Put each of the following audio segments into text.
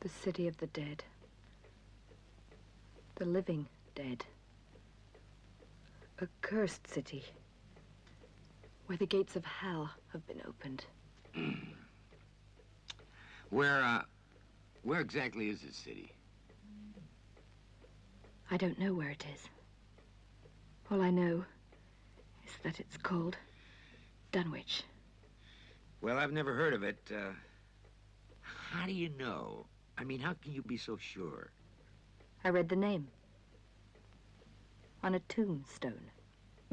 The city of the dead. The living dead. A cursed city. Where the gates of hell have been opened. Where exactly is this city? I don't know where it is. All I know is that it's called Dunwich. Well, I've never heard of it. How do you know? I mean, how can you be so sure? I read the name. On a tombstone.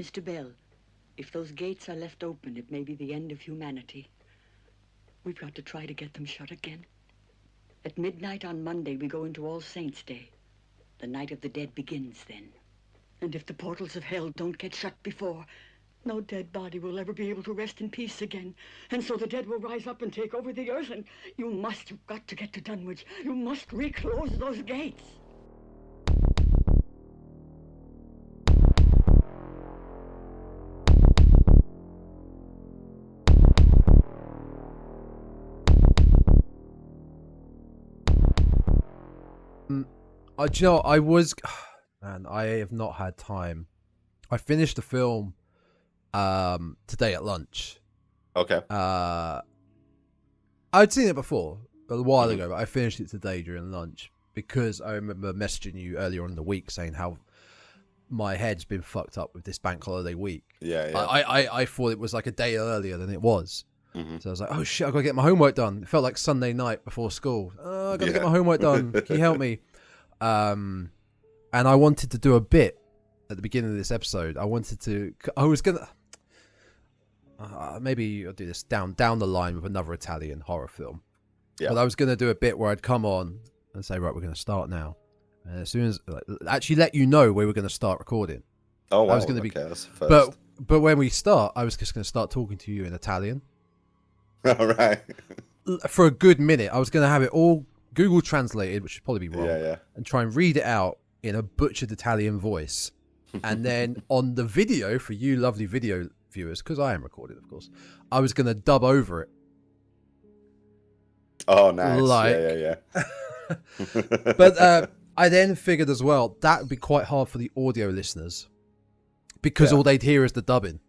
Mr. Bell, if those gates are left open, it may be the end of humanity. We've got to try to get them shut again. At midnight on Monday, we go into All Saints' Day. The night of the dead begins then. And if the portals of hell don't get shut before, no dead body will ever be able to rest in peace again. And so the dead will rise up and take over the earth, and you've got to get to Dunwich. You must reclose those gates. Do you know, I have not had time. I finished the film today at lunch. Okay. I'd seen it before a while ago, but I finished it today during lunch because I remember messaging you earlier on in the week saying how my head's been fucked up with this bank holiday week. Yeah. I thought it was like a day earlier than it was. Mm-hmm. So I was like, oh shit, I've got to get my homework done. It felt like Sunday night before school. Oh, I've got to get my homework done. Can you help me? And I wanted to do a bit at the beginning of this episode. I was gonna maybe I'll do this down the line with another Italian horror film. Yeah. But I was gonna do a bit where I'd come on and say, right, we're gonna start now, and as soon as actually let you know we were gonna start recording. Oh, wow. I was gonna be, that's the first. But when we start, I was just gonna start talking to you in Italian. All right. For a good minute, I was gonna have it all Google translated, which would probably be wrong, and try and read it out in a butchered Italian voice. And then on the video, for you lovely video viewers, because I am recorded, of course, I was going to dub over it. Oh, nice. But I then figured as well, that would be quite hard for the audio listeners, because all they'd hear is the dubbing.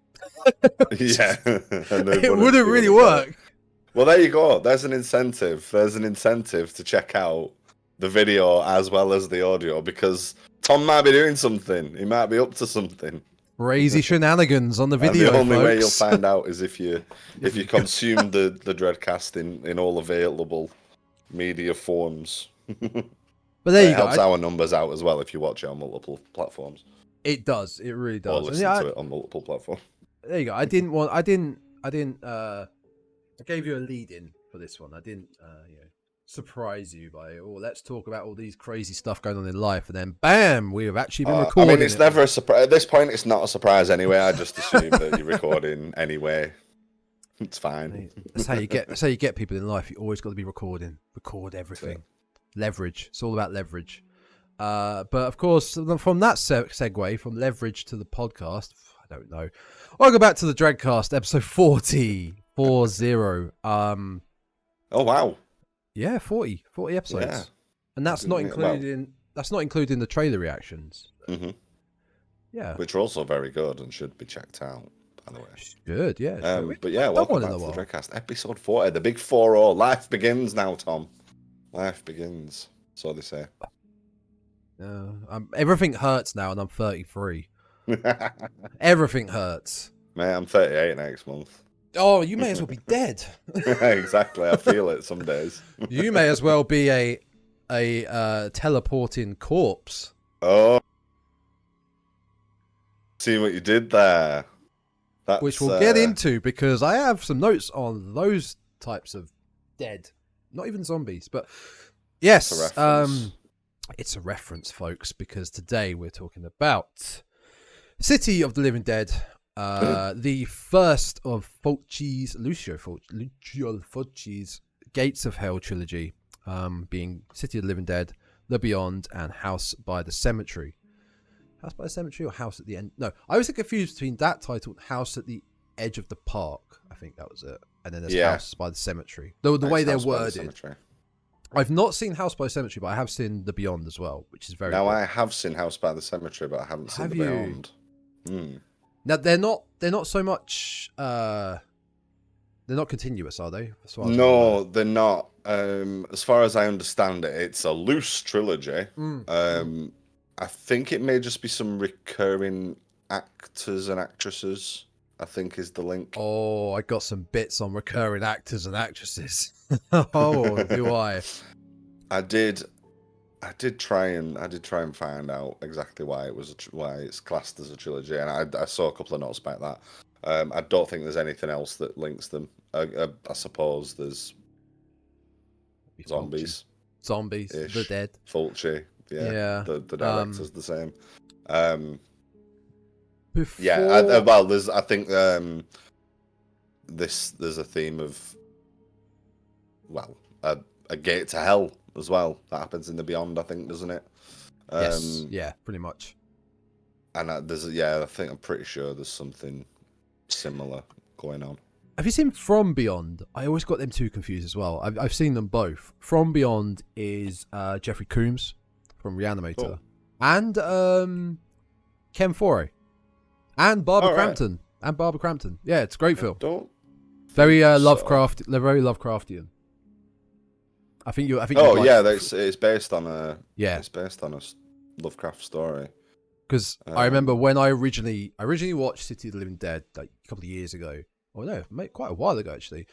It wouldn't really work. Well, there you go. There's an incentive. There's an incentive to check out the video as well as the audio, because Tom might be doing something. He might be up to something. Crazy shenanigans on the video. And the only folks. way you'll find out is if you consume the Dreadcast in all available media forms. But there you go. It helps our numbers out as well if you watch it on multiple platforms. It does. It really does. Or listen to it on multiple platforms. There you go. I gave you a lead in for this one. I didn't surprise you by, let's talk about all these crazy stuff going on in life, and then bam, we have actually been recording. I mean, it's never a surprise. At this point, it's not a surprise anyway. I just assume that you're recording anyway. It's fine. That's how you get people in life. You always got to be recording. Record everything. Leverage. It's all about leverage. But of course, from that segue, from leverage to the podcast, I don't know. Welcome back to the Dreadcast, episode 40. 40. Oh wow. Yeah, 40 episodes. Yeah. And that's not including the trailer reactions. Mm-hmm. Yeah. Which are also very good and should be checked out, by the way. Good, yeah. But yeah, welcome back to the Dreadcast, episode 40, the big 4-0. Life begins now, Tom. Life begins. So they say. Everything hurts now, and I'm 33. Everything hurts. Mate, I'm 38 next month. Oh, you may as well be dead. Exactly, I feel it some days. You may as well be a teleporting corpse. Oh, see what you did there. Which we'll get into, because I have some notes on those types of dead, not even zombies, but yes, it's a reference, folks, because today we're talking about City of the Living Dead. The first of Lucio Fulci's Gates of Hell trilogy, being City of the Living Dead, The Beyond, and House by the Cemetery. House by the Cemetery or House at the End? No, I was confused between that title and House at the Edge of the Park. I think that was it. And then there's House by the Cemetery. The way they're worded. I've not seen House by the Cemetery, but I have seen The Beyond as well, which is very Now, good. I have seen House by the Cemetery, but I haven't seen Have The you? Beyond. Mm. Now, they're not so much... they're not continuous, are they? As far as No, they're not. As far as I understand it, it's a loose trilogy. I think it may just be some recurring actors and actresses, I think is the link. Oh, I got some bits on recurring actors and actresses. Oh, do I? I did try and find out exactly why why it's classed as a trilogy, and I saw a couple of notes about that. I don't think there's anything else that links them. I suppose there's zombies, the dead. Fulci, yeah. The director's the same. Before... Yeah, well, there's I think there's a theme of a gate to hell as well that happens in The Beyond, I think, doesn't it? Yes, yeah, pretty much. And I think I'm pretty sure there's something similar going on. Have you seen From Beyond? I always got them two confused as well. I've seen them both. From Beyond is Jeffrey Combs from Reanimator, and Ken Foree, and Barbara Crampton, Yeah, it's a great film. Very very Lovecraftian. I think you. Oh yeah, it's based on a. Yeah, it's based on a Lovecraft story. Because I remember when I originally watched City of the Living Dead like a couple of years ago. Oh no, quite a while ago actually.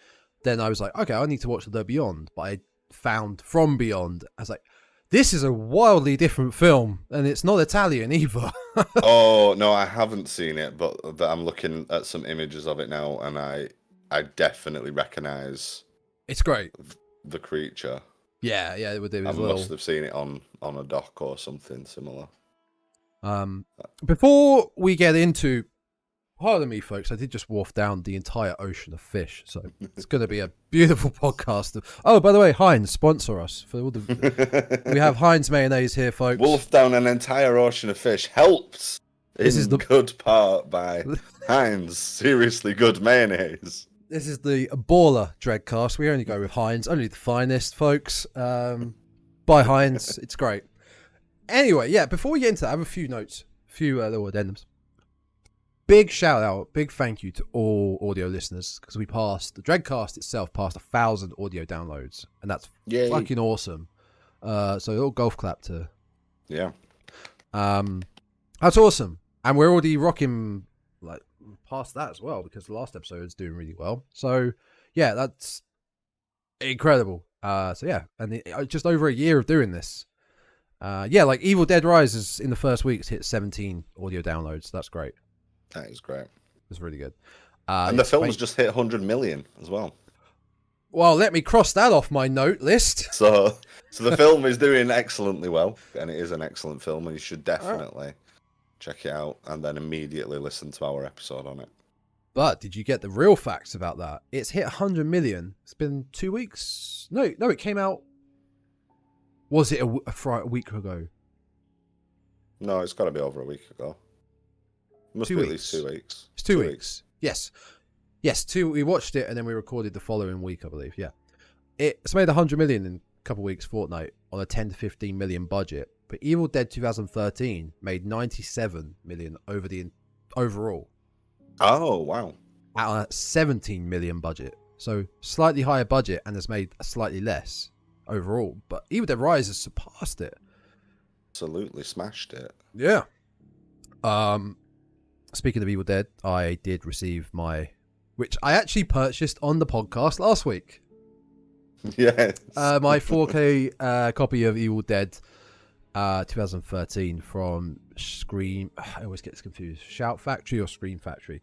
Then I was like, okay, I need to watch The Beyond, but I found From Beyond. I was like, this is a wildly different film, and it's not Italian either. Oh no, I haven't seen it, but I'm looking at some images of it now, and I definitely recognise. It's great. The creature. Yeah, it would do. I must have seen it on a dock or something similar. Before we get into, pardon me, folks, I did just wolf down the entire ocean of fish, so it's going to be a beautiful podcast. Oh, by the way, Heinz sponsor us for all the. We have Heinz mayonnaise here, folks. Wolf down an entire ocean of fish helped. This is the good part by Heinz. Seriously good mayonnaise. This is the baller Dreadcast. We only go with Heinz, only the finest, folks. Buy Heinz, it's great. Anyway, yeah, before we get into that, I have a few notes, little addendums. Big shout out, big thank you to all audio listeners, because the Dreadcast itself passed 1,000 audio downloads, and that's fucking awesome. So a little golf clap to... Yeah. That's awesome. And we're already rocking past that as well, because the last episode is doing really well. So yeah, that's incredible. So yeah, and just over a year of doing this. Yeah, like Evil Dead Rises in the first weeks hit 17 audio downloads. That's great. That is great. It's really good. And the film's just hit 100 million as well. Well, let me cross that off my note list. So the film is doing excellently well, and it is an excellent film, and you should definitely check it out and then immediately listen to our episode on it. But did you get the real facts about that? It's hit 100 million. It's been 2 weeks. No, it came out. Was it a week ago? No, it's got to be over a week ago. It must be at least 2 weeks. It's 2 weeks. Yes. We watched it and then we recorded the following week, I believe. Yeah. It's made 100 million in a couple of weeks, fortnight, on a 10 to 15 million budget. But Evil Dead 2013 made 97 million overall. Oh, wow. At a 17 million budget. So slightly higher budget and has made slightly less overall. But Evil Dead Rise has surpassed it. Absolutely smashed it. Yeah. Speaking of Evil Dead, I did receive which I actually purchased on the podcast last week. Yes. My 4K copy of Evil Dead 2013 from Scream. I always get this confused. Shout Factory or Scream Factory?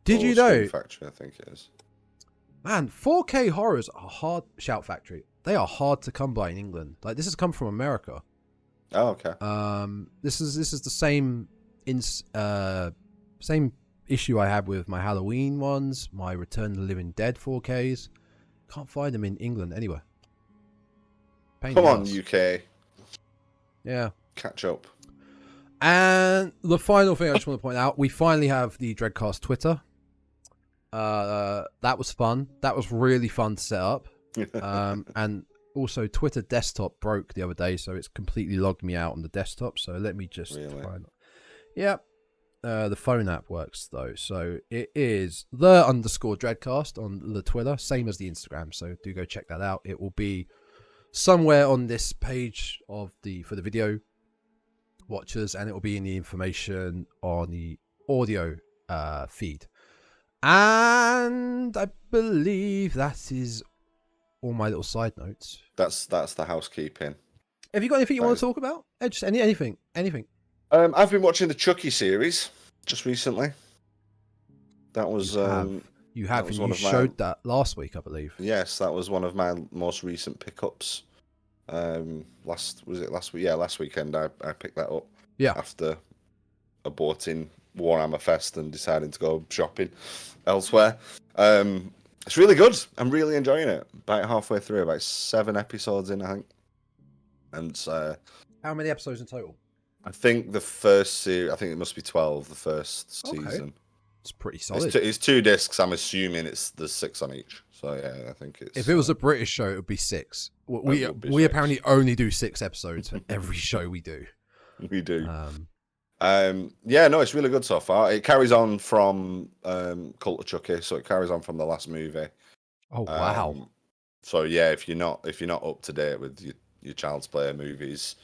Did you know? Scream Factory, I think it is. Man, 4K horrors are hard. Shout Factory. They are hard to come by in England. Like, this has come from America. Oh, okay. This is the same same issue I had with my Halloween ones, my Return of the Living Dead 4Ks. Can't find them in England anywhere. Come on, UK. Yeah. Catch up. And the final thing I just want to point out, we finally have the Dreadcast Twitter. That was fun. That was really fun to set up. And Also, Twitter desktop broke the other day, so it's completely logged me out on the desktop. So let me just try. Yeah. The phone app works though, so it is _Dreadcast on the Twitter, same as the Instagram. So do go check that out. It will be somewhere on this page for the video watchers, and it will be in the information on the audio feed. And I believe that is all my little side notes. That's the housekeeping. Have you got anything you want to talk about? Just anything. I've been watching the Chucky series just recently. That was you showed that last week, I believe. Yes, that was one of my most recent pickups. Last week? Yeah, last weekend I picked that up. Yeah. After aborting Warhammer Fest and deciding to go shopping elsewhere. It's really good. I'm really enjoying it. About halfway through, about 7 episodes in, I think. And how many episodes in total? I think the first series, I think it must be 12, the first season. It's pretty solid. It's 2 discs. I'm assuming there's 6 on each. So yeah, I think it's... If it was a British show, it would be 6. We apparently only do 6 episodes for every show we do. We do. Yeah, no, it's really good so far. It carries on from Cult of Chucky, so it carries on from the last movie. Oh wow! So yeah, if you're not up to date with your Child's Play movies,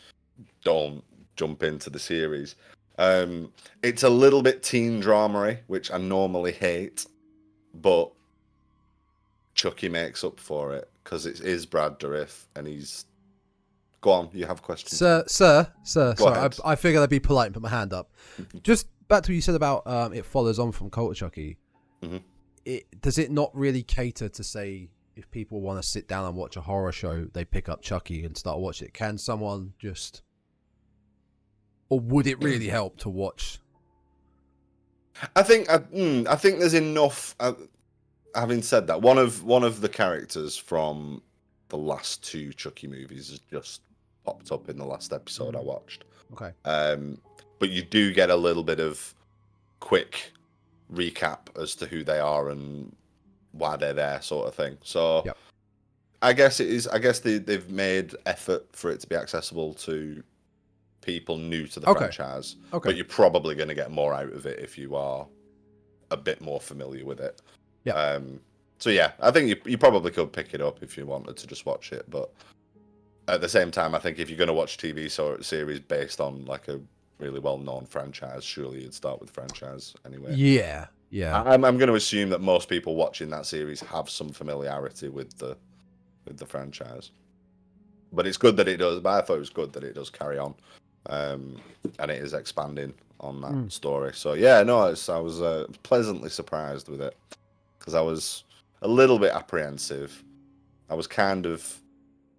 don't jump into the series. It's a little bit teen drama-y, which I normally hate, but Chucky makes up for it because it is Brad Dourif, and he's... Go on, you have questions. Sir. Sorry, I figured I'd be polite and put my hand up. Just back to what you said about it follows on from Cult of Chucky. Mm-hmm. Does it not really cater to, say, if people want to sit down and watch a horror show, they pick up Chucky and start watching it? Can someone just... Or would it really help to watch? I think there's enough... having said that, one of the characters from the last 2 Chucky movies has just popped up in the last episode I watched. Okay. But you do get a little bit of quick recap as to who they are and why they're there, sort of thing. So yep. I guess they've made effort for it to be accessible to people new to the franchise. Okay. But you're probably going to get more out of it if you are a bit more familiar with it. Yeah. So yeah, I think you probably could pick it up if you wanted to just watch it, but at the same time, I think if you're going to watch a TV series based on like a really well-known franchise, surely you'd start with the franchise anyway. Yeah. I'm going to assume that most people watching that series have some familiarity with the franchise, but it's good that it does. But I thought it was good that it does carry on, and it is expanding on that story. So yeah, no, I was pleasantly surprised with it because I was a little bit apprehensive. I was kind of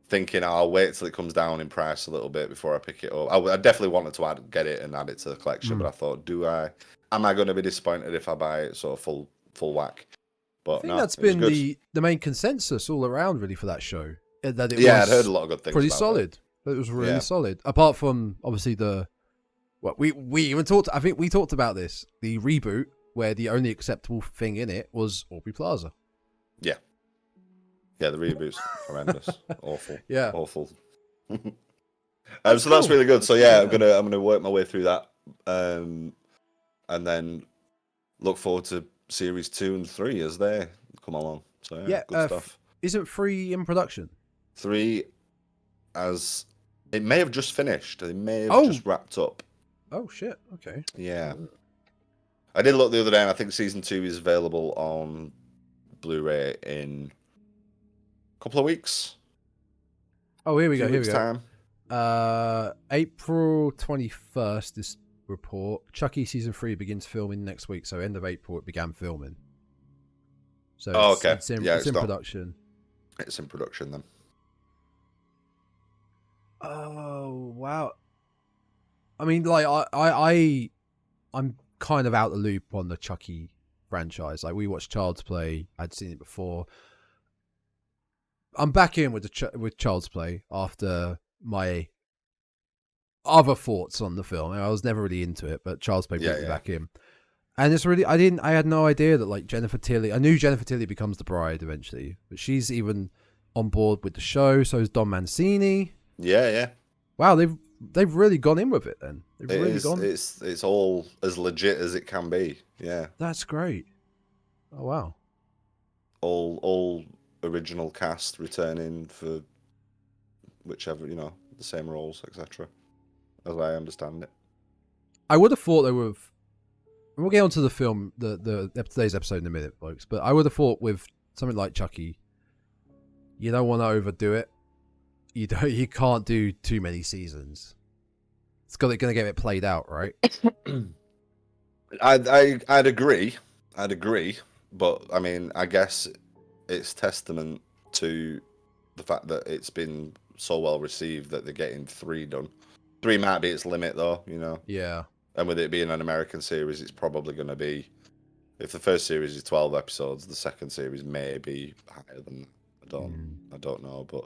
thinking I'll wait till it comes down in price a little bit before I pick it up. I definitely wanted to get it and add it to the collection, but I thought, am I going to be disappointed if I buy it sort of full whack? But I think that's been the main consensus all around really for that show. That it I'd heard a lot of good things. Pretty solid. It was really solid. Apart from obviously we even talked. I think we talked about this. The reboot where the only acceptable thing in it was Aubrey Plaza. Yeah, the reboot's horrendous, awful. Yeah, awful. So that's really good. So yeah, I'm gonna work my way through that, and then look forward to series 2 and 3 as they come along. So yeah, good stuff. Isn't 3 in production? 3, as it may have just finished. It may have just wrapped up. Oh shit! Okay. Yeah, I did look the other day, and I think season 2 is available on Blu-ray in couple of weeks. Oh, here we go. Time. April 21st. This report. Chucky season 3 begins filming next week. So end of April, it began filming. So okay. It's in production. It's in production then. Oh wow! I mean, like I'm kind of out the loop on the Chucky franchise. Like we watched Child's Play. I'd seen it before. I'm back in with Child's Play after my other thoughts on the film. I was never really into it, but Child's Play brought me back in. And it's really, I had no idea that like Jennifer Tilly, I knew Jennifer Tilly becomes the bride eventually, but she's even on board with the show. So is Don Mancini. Yeah. Wow, they've really gone in with it then. They've really gone. It's all as legit as it can be. Yeah. That's great. Oh wow. All original cast returning for whichever, the same roles, etc. As I understand it. I would have thought they would have. We'll get onto the film, the today's episode in a minute, folks. But I would have thought with something like Chucky, you don't want to overdo it. You can't do too many seasons. It's going to get it played out, right? I'd agree. But I mean, I guess it's testament to the fact that it's been so well received that they're getting 3 done. 3 might be its limit, though. Yeah. And with it being an American series, it's probably going to be, if the first series is 12 episodes, the second series may be higher than that. I don't know, but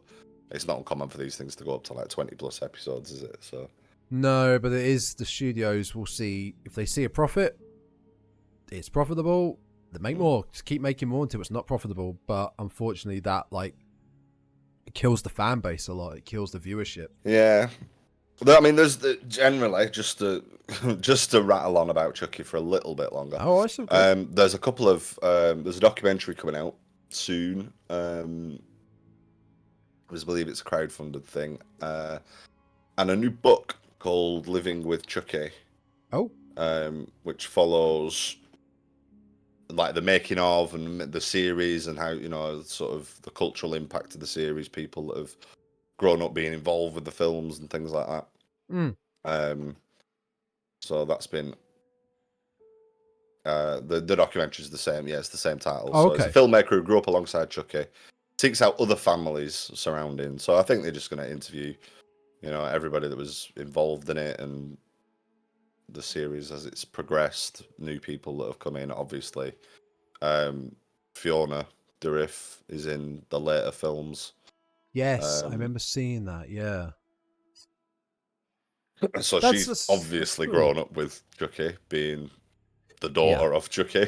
it's not uncommon for these things to go up to like 20 plus episodes, is it? So no, but it is. The studios will see if they see a profit. It's profitable. They make more. Just keep making more until it's not profitable. But unfortunately, that it kills the fan base a lot. It kills the viewership. Yeah. I mean, there's generally just to rattle on about Chucky for a little bit longer. Oh, I see. There's a couple of there's a documentary coming out soon. I believe it's a crowdfunded thing, and a new book called Living with Chucky. Oh. Which follows like the making of and the series and how sort of the cultural impact of the series, people that have grown up being involved with the films and things like that. So that's been the documentary is the same. Yeah, it's the same title. Oh, so it's a filmmaker who grew up alongside Chucky, seeks out other families surrounding. So I think they're just going to interview, everybody that was involved in it and the series as it's progressed. New people that have come in, obviously. Fiona Dourif is in the later films. Yes, I remember seeing that. Yeah. So she's obviously grown up with Chucky, being the daughter of Chucky.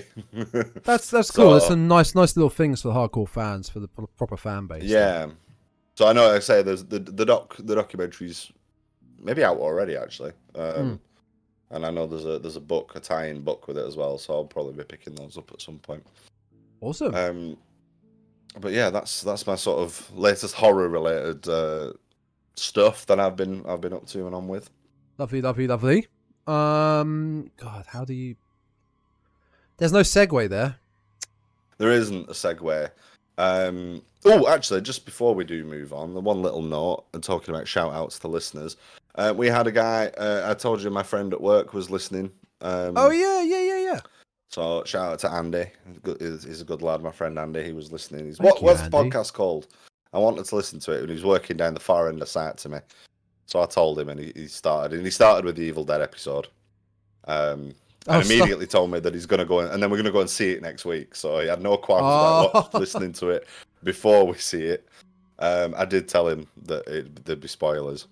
That's cool. That's some nice little things for the hardcore fans, for the proper fan base. Yeah. So I know I say there's the documentary's maybe out already actually, and I know there's a book, a tie-in book with it as well. So I'll probably be picking those up at some point. Awesome. But yeah, that's my sort of latest horror related stuff that I've been up to and on with. Lovely. God, how do you? There's no segue there. There isn't a segue. Oh, actually, just before we do move on, the one little note and talking about shout outs to listeners. We had a guy. I told you my friend at work was listening. Oh yeah. So shout out to Andy. He's a good lad, my friend Andy. He was listening. What's the podcast called? I wanted to listen to it, and he was working down the far end of site to me. So I told him, and he started with the Evil Dead episode. And immediately told me that he's going to go in, and then we're going to go and see it next week. So he had no qualms about listening to it before we see it. I did tell him that there'd be spoilers.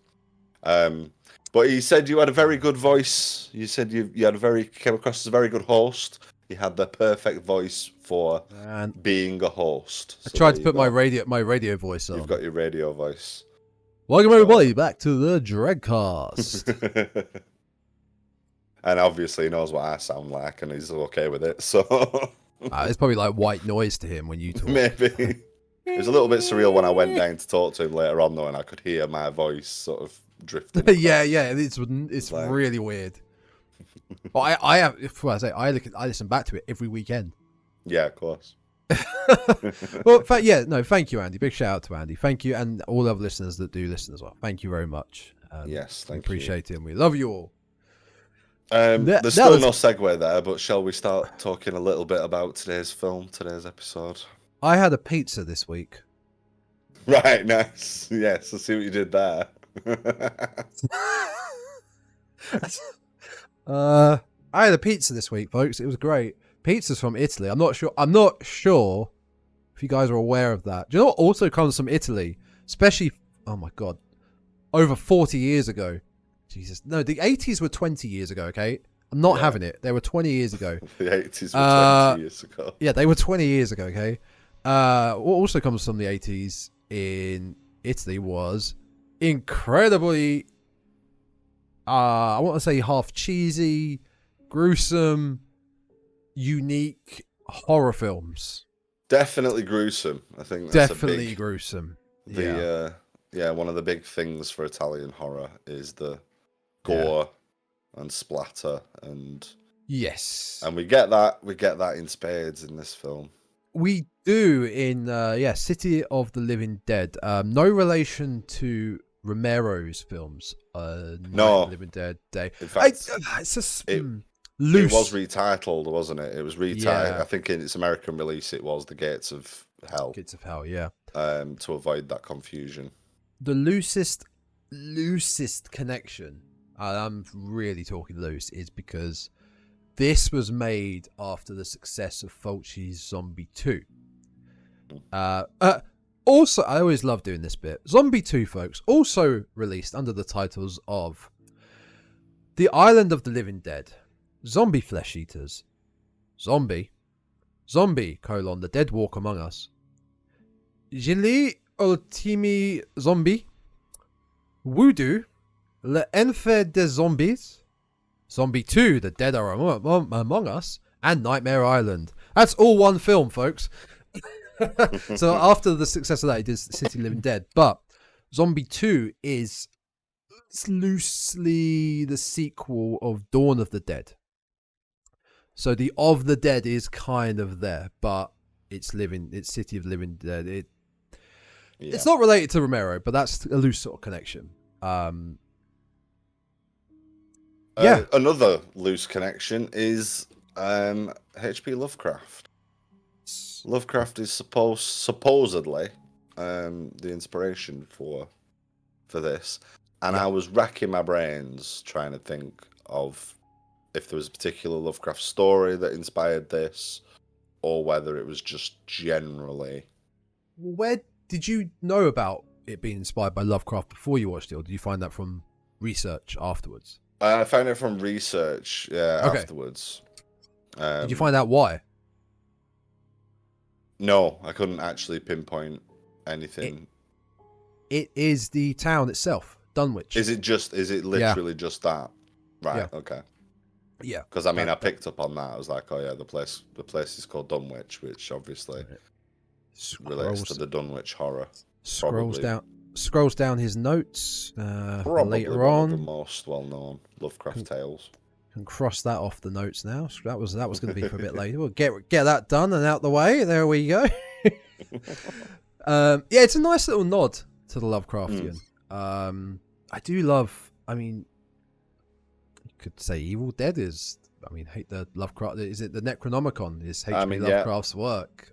But he said you had a very good voice. You said you came across as a very good host. You had the perfect voice for being a host. I tried to put my radio voice on. You've got your radio voice. Welcome everybody back to the Dreadcast. And obviously he knows what I sound like, and he's okay with it. So it's probably like white noise to him when you talk. Maybe. It was a little bit surreal when I went down to talk to him later on, though, and I could hear my voice sort of drifting. yeah, it's like... really weird. Well, I listen back to it every weekend. Yeah, of course. Well, thank you, Andy. Big shout out to Andy. Thank you, and all the other listeners that do listen as well. Thank you very much. Yes, thank you. Appreciate it, and we love you all. There's still no segue there, but shall we start talking a little bit about today's episode? I had a pizza this week. Right, nice. Yes, I see what you did there. I had a pizza this week, folks. It was great. Pizza's from Italy. I'm not sure if you guys are aware of that. Do you know what also comes from Italy? Especially, oh my God, over 40 years ago. Jesus. No, the 80s were 20 years ago, okay? I'm not having it. They were 20 years ago. The 80s were 20 years ago. Yeah, they were 20 years ago, okay? What also comes from the 80s in Italy was incredibly, I want to say half cheesy, gruesome, unique horror films. Definitely gruesome. I think that's Definitely gruesome. One of the big things for Italian horror is the gore and splatter, and we get that in spades in this film. We do in City of the Living Dead. No relation to Romero's films. No, Living Dead Day. In fact, it's just loose. It was retitled, wasn't it? It was retitled. Yeah. I think in its American release, it was The Gates of Hell. Gates of Hell, yeah. To avoid that confusion. The loosest connection, and I'm really talking loose, is because this was made after the success of Fulci's Zombie 2. Also, I always love doing this bit. Zombie 2, folks, also released under the titles of The Island of the Living Dead, Zombie Flesh Eaters, Zombie, the Dead Walk Among Us, Gili Ultimi Zombie, Voodoo, L'Enfer des Zombies, Zombie 2, The Dead Are Among Us, and Nightmare Island. That's all one film, folks. So after the success of that, he did City Living Dead. But Zombie 2 is loosely the sequel of Dawn of the Dead. So the of the Dead is kind of there, but it's City of Living Dead. It's not related to Romero, but that's a loose sort of connection. Another loose connection is H.P. Lovecraft. Lovecraft is supposedly the inspiration for this, and I was racking my brains trying to think of if there was a particular Lovecraft story that inspired this, or whether it was just generally. Where did you know about it being inspired by Lovecraft before you watched it, or did you find that from research afterwards? I found it from research, afterwards. Did you find out why? No, I couldn't actually pinpoint anything. It is the town itself, Dunwich. Is it literally just that? Right, Yeah. Okay. Yeah. Because I picked up on that. I was like, oh yeah, the place is called Dunwich, which obviously relates to the Dunwich horror. Scrolls down his notes Probably later one on. of the most well-known Lovecraft tales. Can cross that off the notes now. That was going to be for a bit later. We'll get that done and out the way. There we go. It's a nice little nod to the Lovecraftian. I do love. I mean, you could say Evil Dead is. I mean, hate the Lovecraft. Is it the Necronomicon? Is H.P. Lovecraft's work?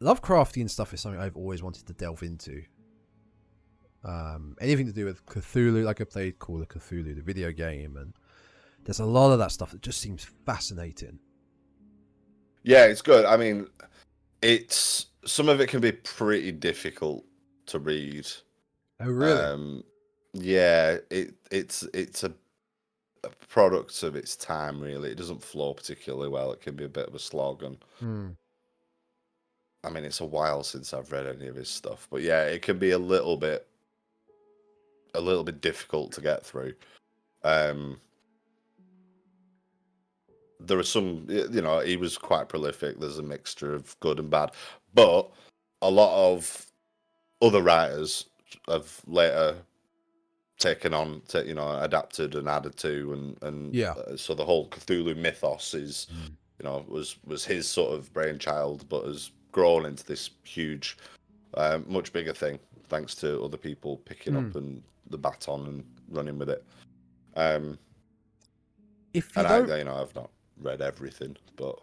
Lovecraftian stuff is something I've always wanted to delve into. Anything to do with Cthulhu, like I played Call of Cthulhu, the video game, and there's a lot of that stuff that just seems fascinating. Yeah, it's good. I mean, some of it can be pretty difficult to read. Oh, really? Yeah, it's a product of its time, really. It doesn't flow particularly well. It can be a bit of a slog, and I mean, it's a while since I've read any of his stuff, but yeah, it can be a little bit difficult to get through. There are some, he was quite prolific. There's a mixture of good and bad, but a lot of other writers have later taken on, adapted and added to, and so the whole Cthulhu mythos is, was his sort of brainchild, but has grown into this huge, much bigger thing, thanks to other people picking up and the baton and running with it. I've not read everything, but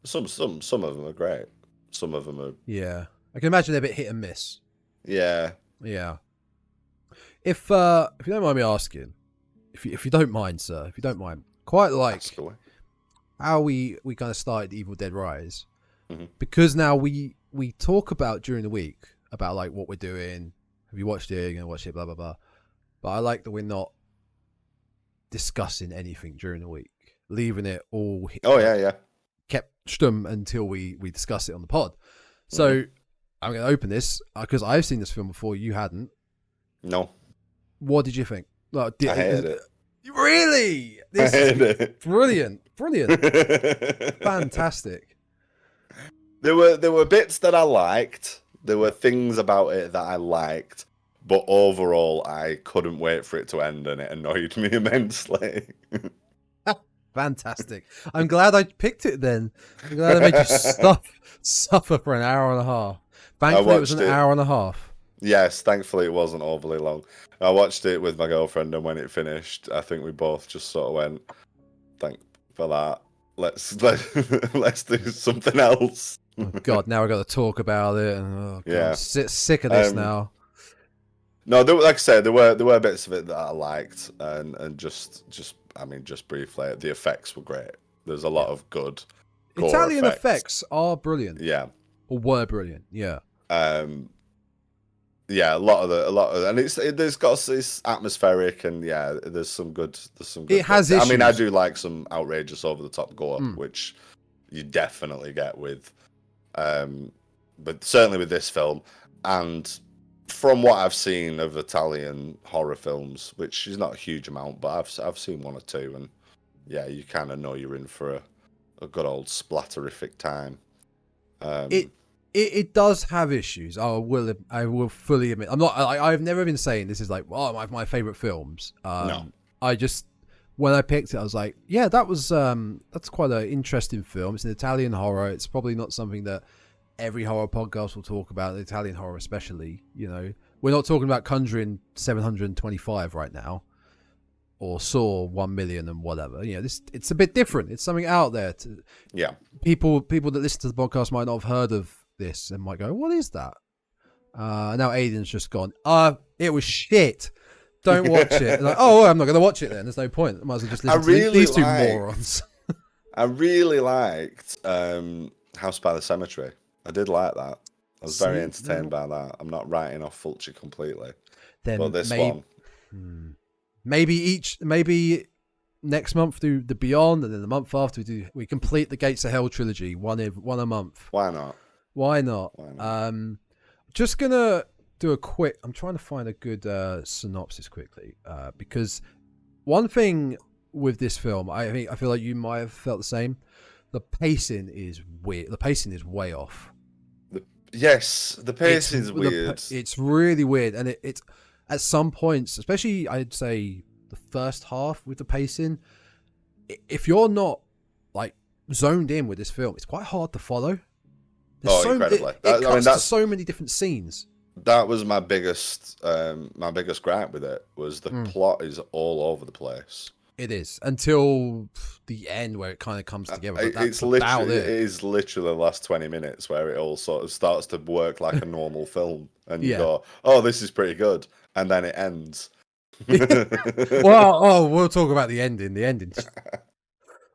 some of them are great. Some of them are. Yeah, I can imagine they're a bit hit and miss. Yeah. If you don't mind me asking, if you don't mind, sir, if you don't mind, quite like how we kind of started Evil Dead Rise, because now we talk about during the week about like what we're doing. Have you watched it? You're gonna watch it, blah blah blah. But I like that we're not discussing anything during the week, leaving it all. Oh yeah. Kept stum until we discuss it on the pod. So I'm going to open this because I've seen this film before. You hadn't. No. What did you think? Like, I hated it. Really? This is brilliant. Fantastic. There were bits that I liked. There were things about it that I liked, but overall, I couldn't wait for it to end, and it annoyed me immensely. Fantastic. I'm glad I picked it then. I'm glad I made you suffer for an hour and a half. Thankfully, it was an hour and a half. Yes, thankfully it wasn't overly long. I watched it with my girlfriend, and when it finished, I think we both just sort of went, "Thank for that. Let's do something else." Oh God, now I got to talk about it, and oh God, yeah, I'm sick of this now. No, like I said, there were bits of it that I liked, and just briefly, the effects were great. There's a lot of good Italian effects are brilliant. Yeah, or were brilliant. Yeah. Yeah, a lot of, and it's atmospheric, and yeah, there's some good. It has issues. I mean, I do like some outrageous, over the top gore, which you definitely get with, but certainly with this film, and from what I've seen of Italian horror films, which is not a huge amount, but I've seen one or two, and yeah, you kind of know you're in for a good old splatterific time. It does have issues. I will fully admit. I've never been saying this is like my favorite films. No. I just, when I picked it, I was like, yeah, that's quite an interesting film. It's an Italian horror. It's probably not something that every horror podcast will talk about, Italian horror especially. You know, we're not talking about Conjuring 725 right now, or Saw 1 million and whatever. You know, it's a bit different. It's something out there. Yeah. People that listen to the podcast might not have heard of this and might go, what is that? Now Aidan's just gone, it was shit, don't watch it. Like, oh, I'm not going to watch it then, there's no point, I might as well just listen to these two morons. I really liked House by the Cemetery. I did like that. I was very entertained by that. I'm not writing off Fulci completely, but this one, maybe next month do the Beyond, and then the month after we complete the Gates of Hell trilogy, one a month. Why not? Just gonna do a quick. I'm trying to find a good synopsis quickly, because one thing with this film, I feel like you might have felt the same. The pacing is weird. The pacing is way off. The pacing is weird. It's really weird, and it's at some points, especially I'd say the first half with the pacing. If you're not like zoned in with this film, it's quite hard to follow. Incredibly! It cuts to so many different scenes. That was my biggest gripe with it. Was the plot is all over the place. It is until the end where it kind of comes together. It is literally the last 20 minutes where it all sort of starts to work like a normal film, and you go, "Oh, this is pretty good," and then it ends. We'll talk about the ending. The ending.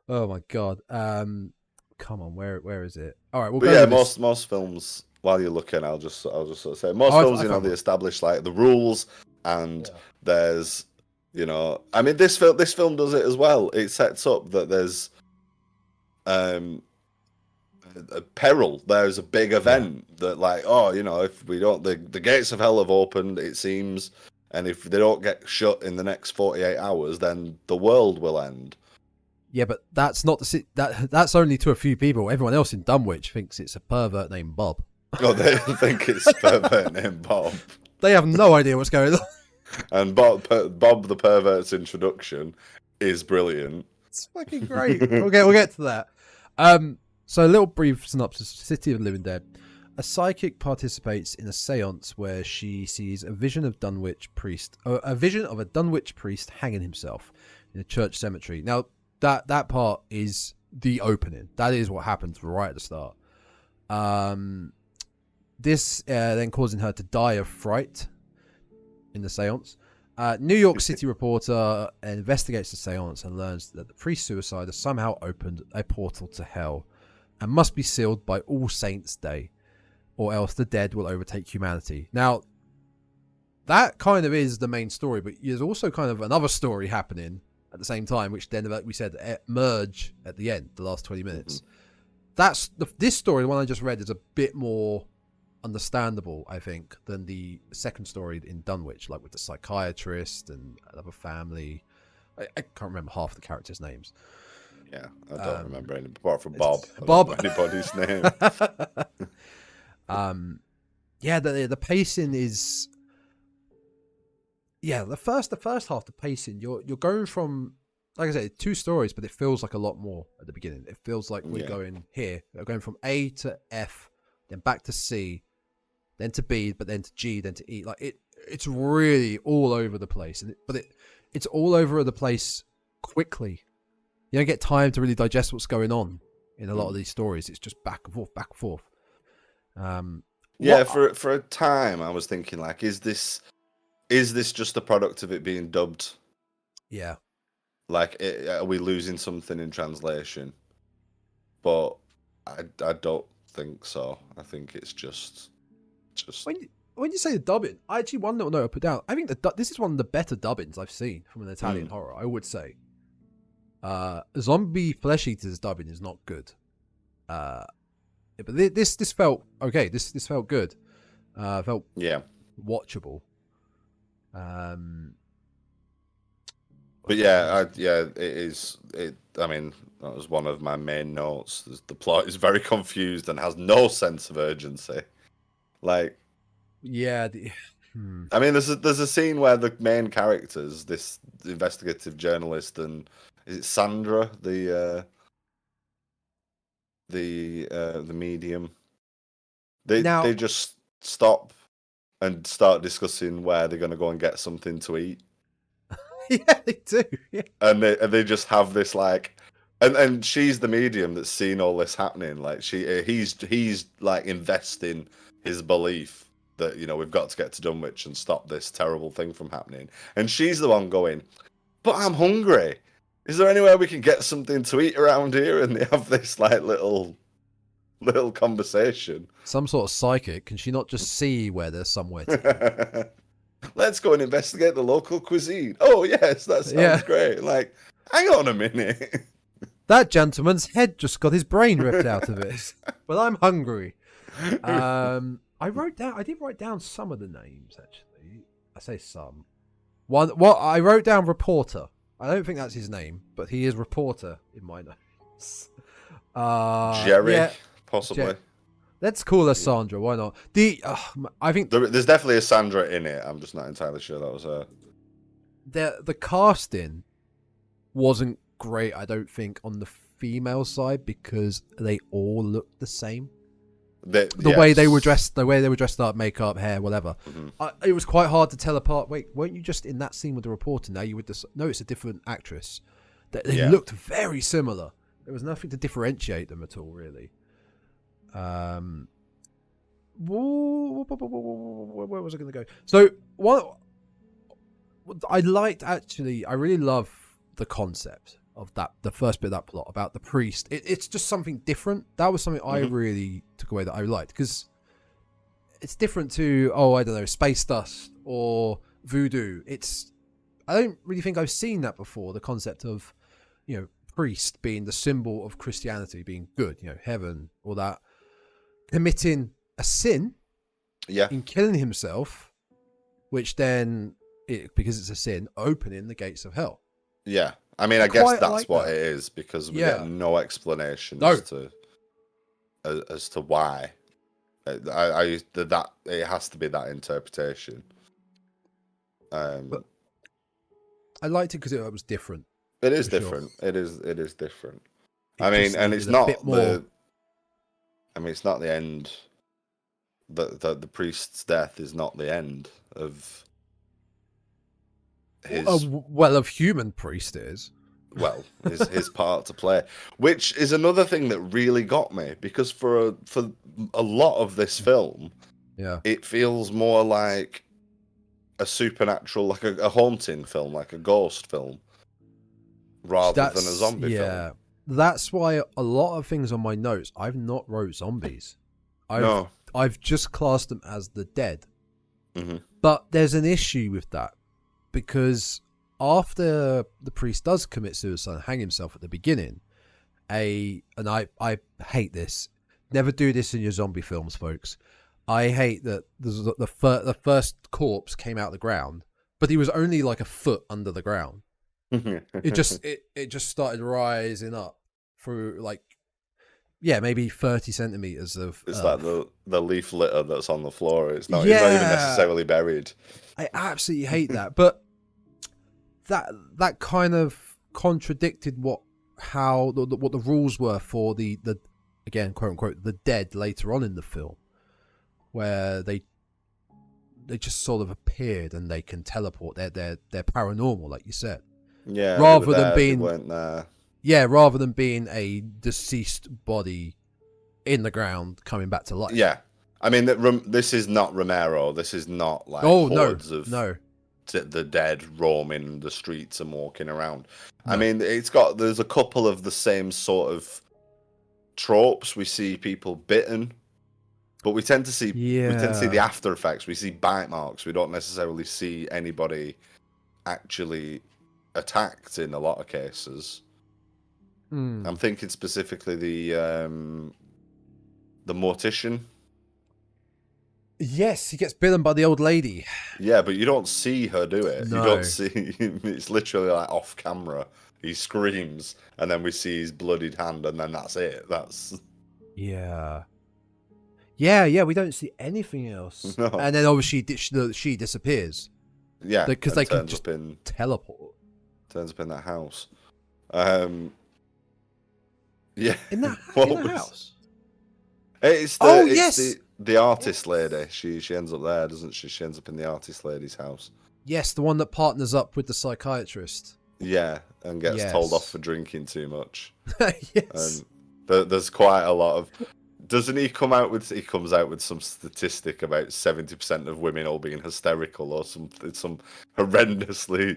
Oh my God. Come on, where is it? All right, most films. While you're looking, I'll just sort of say most films, they establish like the rules, and there's, I mean, this film does it as well. It sets up that there's a peril. There's a big event that, like, if we don't, the gates of hell have opened, it seems, and if they don't get shut in the next 48 hours, then the world will end. Yeah, but that's not that's only to a few people. Everyone else in Dunwich thinks it's a pervert named Bob. Oh, they think it's a pervert named Bob. They have no idea what's going on. And Bob the pervert's introduction is brilliant. It's fucking great. We'll get to that. So a little brief synopsis. City of the Living Dead. A psychic participates in a séance where she sees a vision of a Dunwich priest hanging himself in a church cemetery. Now, that part is the opening. That is what happens right at the start. This then causing her to die of fright in the seance. New York City reporter investigates the seance and learns that the priest's suicide has somehow opened a portal to hell and must be sealed by All Saints' Day, or else the dead will overtake humanity. Now, that kind of is the main story, but there's also kind of another story happening at the same time, which then, like we said, merge at the end, the last 20 minutes. This story, the one I just read, is a bit more understandable, I think, than the second story in Dunwich, like with the psychiatrist and another family. I can't remember half the characters' names. Yeah, I don't remember any apart from Bob. Bob. Anybody's name. Yeah, the pacing is. Yeah, the first half, the pacing. You're going from, like I said, 2 stories, but it feels like a lot more at the beginning. It feels like we're going here. We're going from A to F, then back to C, then to B, but then to G, then to E. Like it's really all over the place, but it's all over the place quickly. You don't get time to really digest what's going on in a lot of these stories. It's just back and forth, back and forth. For a time, I was thinking, like, is this just a product of it being dubbed? Yeah. Like, are we losing something in translation? But I don't think so. I think it's just. When you say the dubbing, I actually one little note I put down. I think this is one of the better dubbins I've seen from an Italian horror. I would say. Zombie Flesh Eaters dubbing is not good. But this felt okay. This felt good. Felt watchable. But it is. I mean, that was one of my main notes. The plot is very confused and has no sense of urgency. Like, yeah. I mean, there's a scene where the main characters, this investigative journalist and is it Sandra, the medium, they just stop and start discussing where they're going to go and get something to eat. Yeah, they do. Yeah. And they just have this like, and she's the medium that's seen all this happening. Like he's like investing his belief that, you know, we've got to get to Dunwich and stop this terrible thing from happening. And she's the one going, but I'm hungry. Is there anywhere we can get something to eat around here? And they have this like little conversation. Some sort of psychic. Can she not just see where there's somewhere to eat? Let's go and investigate the local cuisine. Oh, yes, that sounds great. Like, hang on a minute. That gentleman's head just got his brain ripped out of it. But I'm hungry. I did write down some of the names, actually. I say some. I wrote down reporter. I don't think that's his name, but he is reporter in my notes. Jerry, possibly. Let's call her Sandra. Why not? I think there's definitely a Sandra in it. I'm just not entirely sure that was her. The casting wasn't great, I don't think, on the female side because they all looked the same. The way they were dressed up, makeup, hair, whatever. Mm-hmm. It was quite hard to tell apart. Wait, weren't you just in that scene with the reporter? Now you would no, it's a different actress. They looked very similar. There was nothing to differentiate them at all, really. Where was I going to go? So what I liked, actually, I really love the concept of that, the first bit of that plot about the priest. It's just something different. That was something I really took away that I liked, because it's different to, I don't know, space dust or voodoo. I don't really think I've seen that before. The concept of, you know, priest being the symbol of Christianity, being good, you know, heaven, all that, committing a sin, in killing himself, which then, because it's a sin, opening the gates of hell. Yeah. I mean, I guess that's what it is, because we get no explanation as to why. That it has to be that interpretation. But I liked it because it was different. It is different. Sure. It is different. I mean, and it's not the. I mean, it's not the end. The priest's death is not the end of. Of human priest is. Well, his part to play, which is another thing that really got me, because for a lot of this film, it feels more like a supernatural, like a haunting film, like a ghost film, rather than a zombie film. Yeah, that's why a lot of things on my notes, I've not wrote zombies. I've just classed them as the dead. Mm-hmm. But there's an issue with that, because after the priest does commit suicide and hang himself at the beginning, and I hate this. Never do this in your zombie films, folks. I hate that the first corpse came out of the ground, but he was only like a foot under the ground. It just started rising up through like, yeah, maybe 30 centimeters of. It's like the leaf litter that's on the floor. It's not even necessarily buried. I absolutely hate that, but that kind of contradicted what the rules were for the again, quote unquote, the dead later on in the film, where they just sort of appeared and they can teleport. They're paranormal, like you said. Yeah. Rather than being, they weren't there. Yeah, rather than being a deceased body in the ground coming back to life. Yeah. I mean, this is not Romero. This is not like hordes of the dead roaming the streets and walking around. No. I mean, there's a couple of the same sort of tropes. We see people bitten, but we tend to see the after effects. We see bite marks. We don't necessarily see anybody actually attacked in a lot of cases. I'm thinking specifically the mortician. Yes, he gets bitten by the old lady. Yeah, but you don't see her do it. No. You don't see. It's literally like off camera. He screams, and then we see his bloodied hand, and then that's it. Yeah. We don't see anything else. No. And then obviously she disappears. Yeah, because they can just teleport. Turns up in that house. Yeah. In that house? It's the artist lady. She ends up there, doesn't she? She ends up in the artist lady's house. Yes, the one that partners up with the psychiatrist. Yeah, and gets told off for drinking too much. Yes. And there's quite a lot of... Doesn't he come out with... He comes out with some statistic about 70% of women all being hysterical or some horrendously...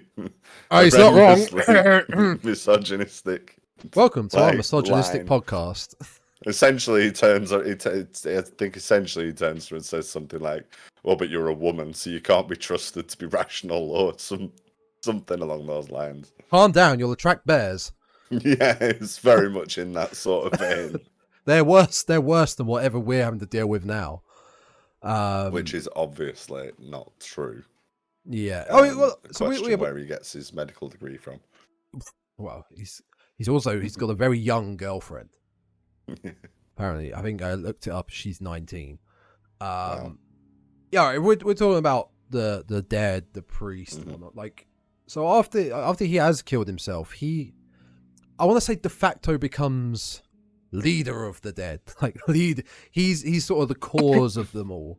Oh, he's not wrong. Misogynistic. Welcome to our misogynistic podcast. Essentially, he turns to her and says something like, "Well, but you're a woman, so you can't be trusted to be rational," or something along those lines. Calm down, you'll attract bears. Yeah, it's very much in that sort of vein. They're worse than whatever we're having to deal with now. Which is obviously not true. Yeah. Where he gets his medical degree from. Well, he's got a very young girlfriend. Apparently, I think I looked it up. She's 19. Wow. Yeah, we're talking about the dead, the priest, and whatnot. Like, so after he has killed himself, I want to say de facto becomes leader of the dead. Like he's sort of the cause of them all.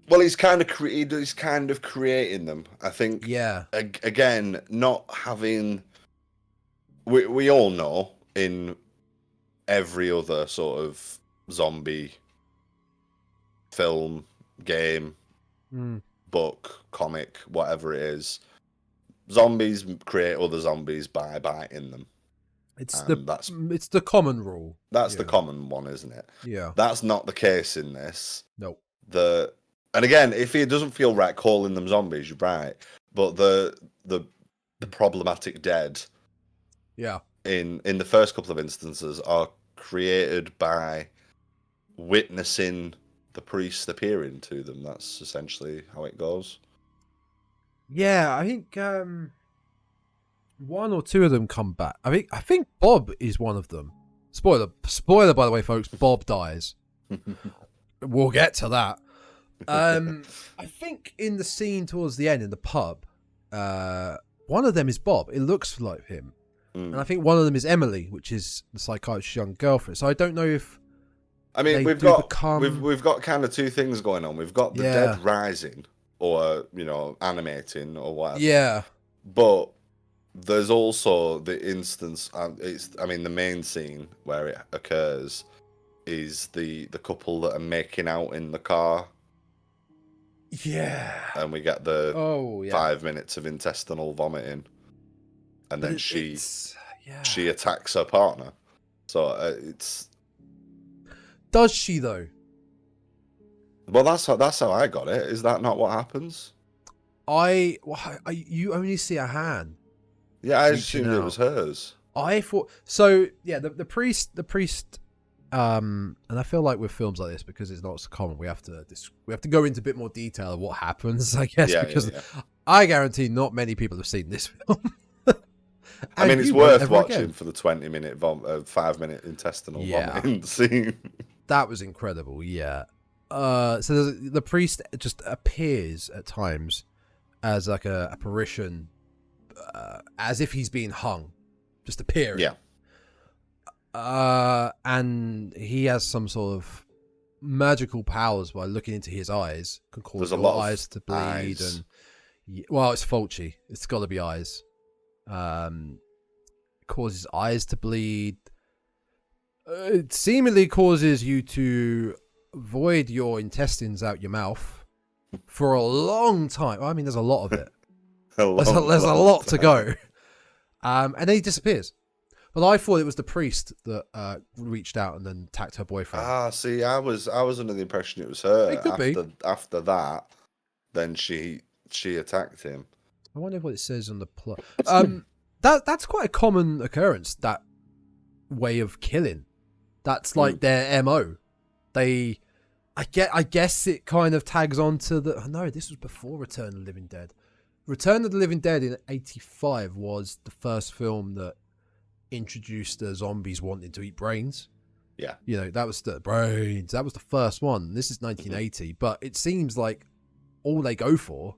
Well, he's kind of creating them. I think. Yeah. Again, not having. We all know in every other sort of zombie film, game, book, comic, whatever it is, zombies create other zombies by biting them. It's the common rule. That's the common one, isn't it? Yeah. That's not the case in this. No. And again, if it doesn't feel right calling them zombies, you're right. But the problematic dead, yeah, in the first couple of instances, are created by witnessing the priest appearing to them. That's essentially how it goes. Yeah, I think one or two of them come back. I think Bob is one of them. Spoiler by the way, folks. Bob dies. We'll get to that. I think in the scene towards the end in the pub, one of them is Bob. It looks like him. And I think one of them is Emily, which is the psychiatrist's young girlfriend. So I don't know if we've got kind of two things going on. We've got the dead rising or animating or whatever. Yeah. But there's also the instance. The main scene where it occurs is the couple that are making out in the car. Yeah. And we get the 5 minutes of intestinal vomiting. And then she attacks her partner. So it's... Does she, though? Well, that's how I got it. Is that not what happens? You only see a hand. Yeah, I assumed it was hers. I thought... So, yeah, the priest And I feel like with films like this, because it's not so common, we have to go into a bit more detail of what happens, I guess, because I guarantee not many people have seen this film. I mean, it's worth watching for the 20-minute 5-minute intestinal vomiting scene. That was incredible, yeah. So the priest just appears at times as like a apparition, as if he's being hung, just appearing. Yeah. And he has some sort of magical powers by looking into his eyes, can cause your eyes to bleed. And well, it's Fulci. It's got to be eyes. Causes eyes to bleed. It seemingly causes you to void your intestines out your mouth for a long time. I mean, there's a lot of it. There's a lot to go. And then he disappears. But I thought it was the priest that reached out and then attacked her boyfriend. See, I was under the impression it was her. It could be. After that, then she attacked him. I wonder what it says on the plot. That's quite a common occurrence, that way of killing. That's like their MO. I guess it kind of tags on to the... No, this was before Return of the Living Dead. Return of the Living Dead in 1985 was the first film that introduced the zombies wanting to eat brains. Yeah. You know, that was the brains. That was the first one. This is 1980, but it seems like all they go for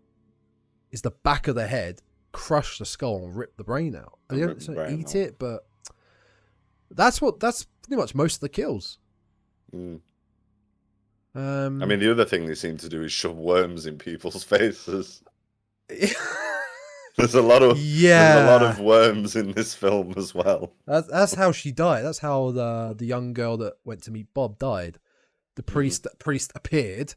is the back of the head, crush the skull and rip the brain out. And they don't eat it, but that's pretty much most of the kills. I mean, the other thing they seem to do is shove worms in people's faces. There's a lot of worms in this film as well. That's how she died. That's how the young girl that went to meet Bob died. The priest appeared.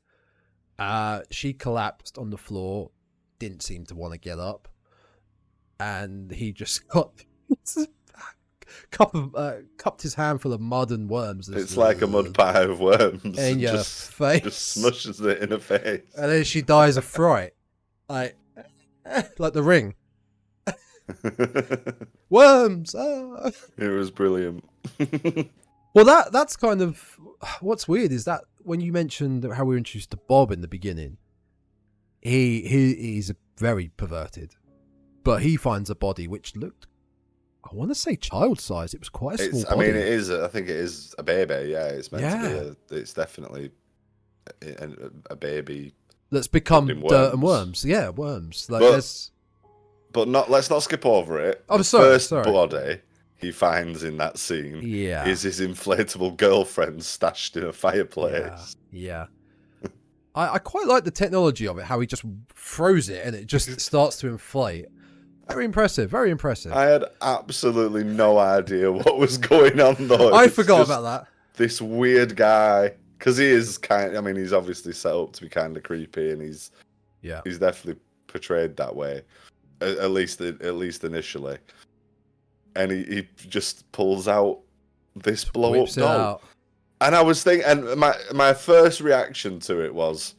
She collapsed on the floor, didn't seem to want to get up, and he just got cupped his hand full of mud and worms. It's like a mud pie of worms in your face. Just smushes it in her face, and then she dies of fright, like The Ring. Worms. Oh. It was brilliant. Well, that's kind of what's weird is that when you mentioned how we were introduced to Bob in the beginning, he's very perverted, but he finds a body which looked, I want to say, child size. It was quite a small body. I mean, it is. I think it is a baby. Yeah, it's meant to be. It's definitely a baby that's become dirt and worms. Yeah, worms. Like but let's not skip over it. I'm the sorry. First body he finds in that scene is his inflatable girlfriend stashed in a fireplace. Yeah. I quite like the technology of it, how he just throws it and it just starts to inflate. Very impressive, very impressive. I had absolutely no idea what was going on, though. I forgot about that. This weird guy, because he is he's obviously set up to be kind of creepy, and he's definitely portrayed that way, at least initially. And he just pulls out this blow-up doll. And I was thinking, and my first reaction to it was,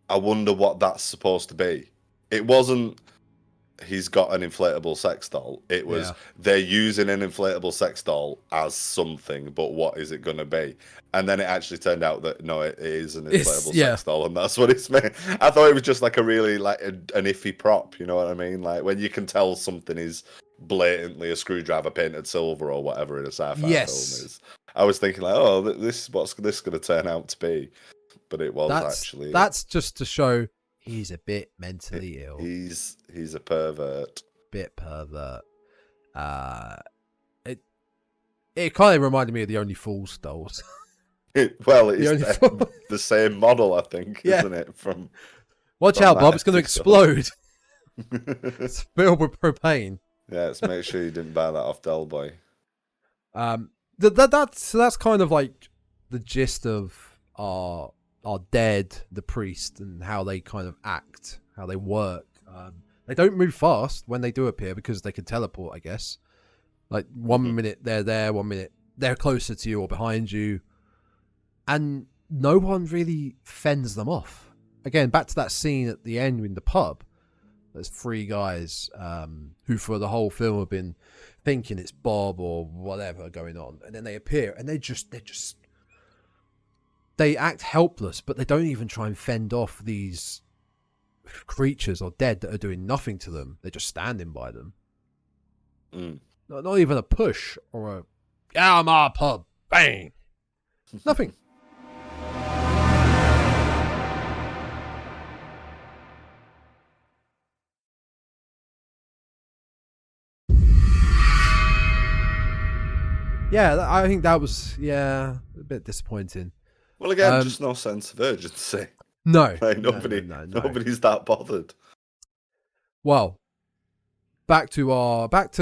I wonder what that's supposed to be. It wasn't, he's got an inflatable sex doll. It was, they're using an inflatable sex doll as something, but what is it going to be? And then it actually turned out that, no, it is an inflatable sex doll, and that's what it's made. I thought it was just like a really, like, an iffy prop, you know what I mean? Like, when you can tell something is blatantly a screwdriver painted silver or whatever in a sci-fi film is. I was thinking, like, oh, what's this going to turn out to be? But it was actually... That's just to show he's a bit mentally ill. He's a pervert. Bit pervert. It kind of reminded me of the Only Fools dolls. It's the same model, I think, isn't it? Watch out, Bob! It's going to explode. It's filled with propane. Yeah, let's make sure you didn't buy that off Del Boy. That's kind of like the gist of our dead, the priest, and how they kind of act, how they work. They don't move fast when they do appear because they can teleport, I guess. Like 1 minute they're there, 1 minute they're closer to you or behind you, and no one really fends them off. Again, back to that scene at the end in the pub. There's three guys who for the whole film have been thinking it's Bob or whatever going on, and then they appear and they act helpless, but they don't even try and fend off these creatures or dead that are doing nothing to them. They're just standing by them. Not even a push or a "get out of my pub," bang, nothing. Yeah, I think that was a bit disappointing. Well, again, just no sense of urgency. No, like nobody's that bothered. Well, back to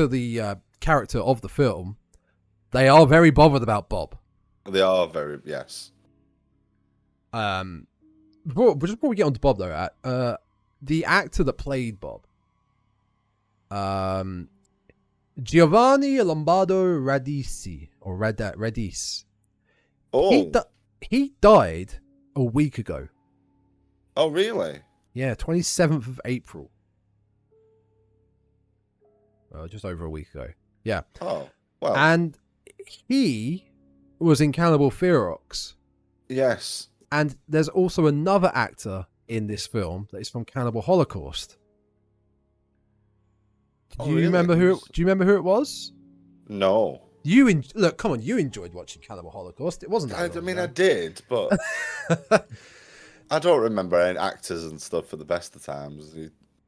the character of the film. They are very bothered about Bob. They are very, yes. Before we get on to Bob though, the actor that played Bob, Giovanni Lombardo Radice or Radice. Oh, he died a week ago. Oh, really? Yeah, 27th of April. Just over a week ago. Yeah. Oh, well. And he was in Cannibal Ferox. Yes. And there's also another actor in this film that is from Cannibal Holocaust. Do you remember who it was? No. Look, come on, you enjoyed watching Cannibal Holocaust. It wasn't that long ago. I did, but I don't remember any actors and stuff at the best of times.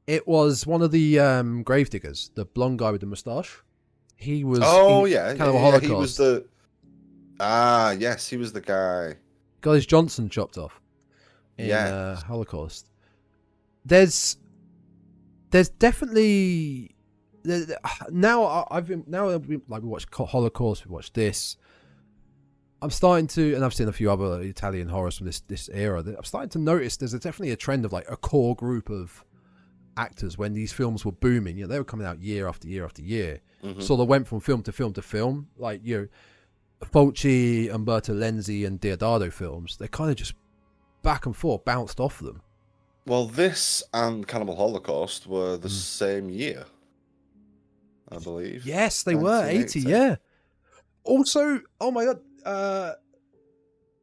It was one of the gravediggers, the blonde guy with the moustache. He was Cannibal Holocaust. He was the... Ah, yes, he was the guy. Got his Johnson chopped off in Holocaust. There's definitely... Now we watched Holocaust, we watched this. I'm starting to, and I've seen a few other Italian horrors from this era. I'm starting to notice there's definitely a trend of like a core group of actors when these films were booming. You know, they were coming out year after year after year. Mm-hmm. So they went from film to film to film. Like Fulci, Umberto Lenzi, and Deodato films. They kind of just back and forth bounced off them. Well, this and Cannibal Holocaust were the same year, I believe. Yes, they were 80. Yeah. Also, oh my god,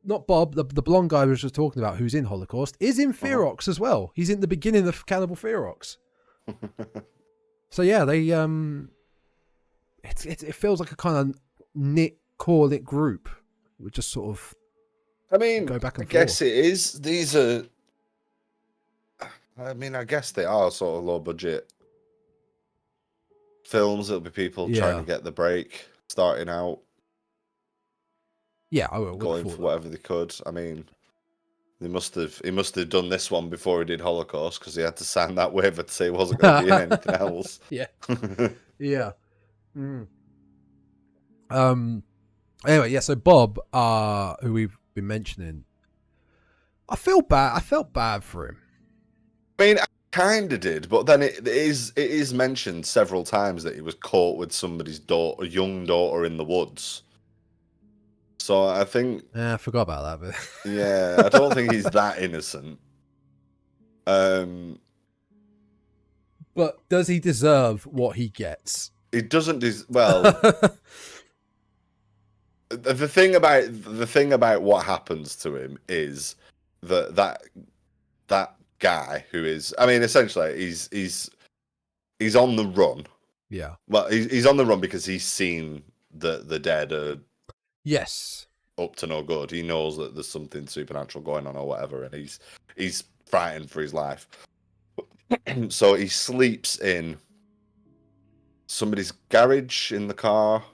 not Bob, the blonde guy I was just talking about, who's in Holocaust, is in Ferox as well. He's in the beginning of Cannibal Ferox. So yeah, they it feels like a kind of core knit group. We just sort of, go back and forth. I guess it is. These are. I guess they are sort of low budget films. It'll be people trying to get the break, starting out. Yeah, I will. Going for whatever they could. I mean, he must have done this one before he did Holocaust because he had to sign that waiver to say he wasn't going to be in anything else. Yeah. Yeah. Anyway, yeah. So Bob, who we've been mentioning, I felt bad for him. I mean, I kind of did, but then it is mentioned several times that he was caught with somebody's young daughter in the woods. So I think... I forgot about that bit. Yeah, I don't think he's that innocent. But does he deserve what he gets? He doesn't well... the thing about what happens to him is that guy who is... I mean, essentially, he's on the run. Yeah. Well, he's on the run because he's seen the dead are... Yes. Up to no good. He knows that there's something supernatural going on or whatever, and he's frightened for his life. So he sleeps in somebody's garage in the car.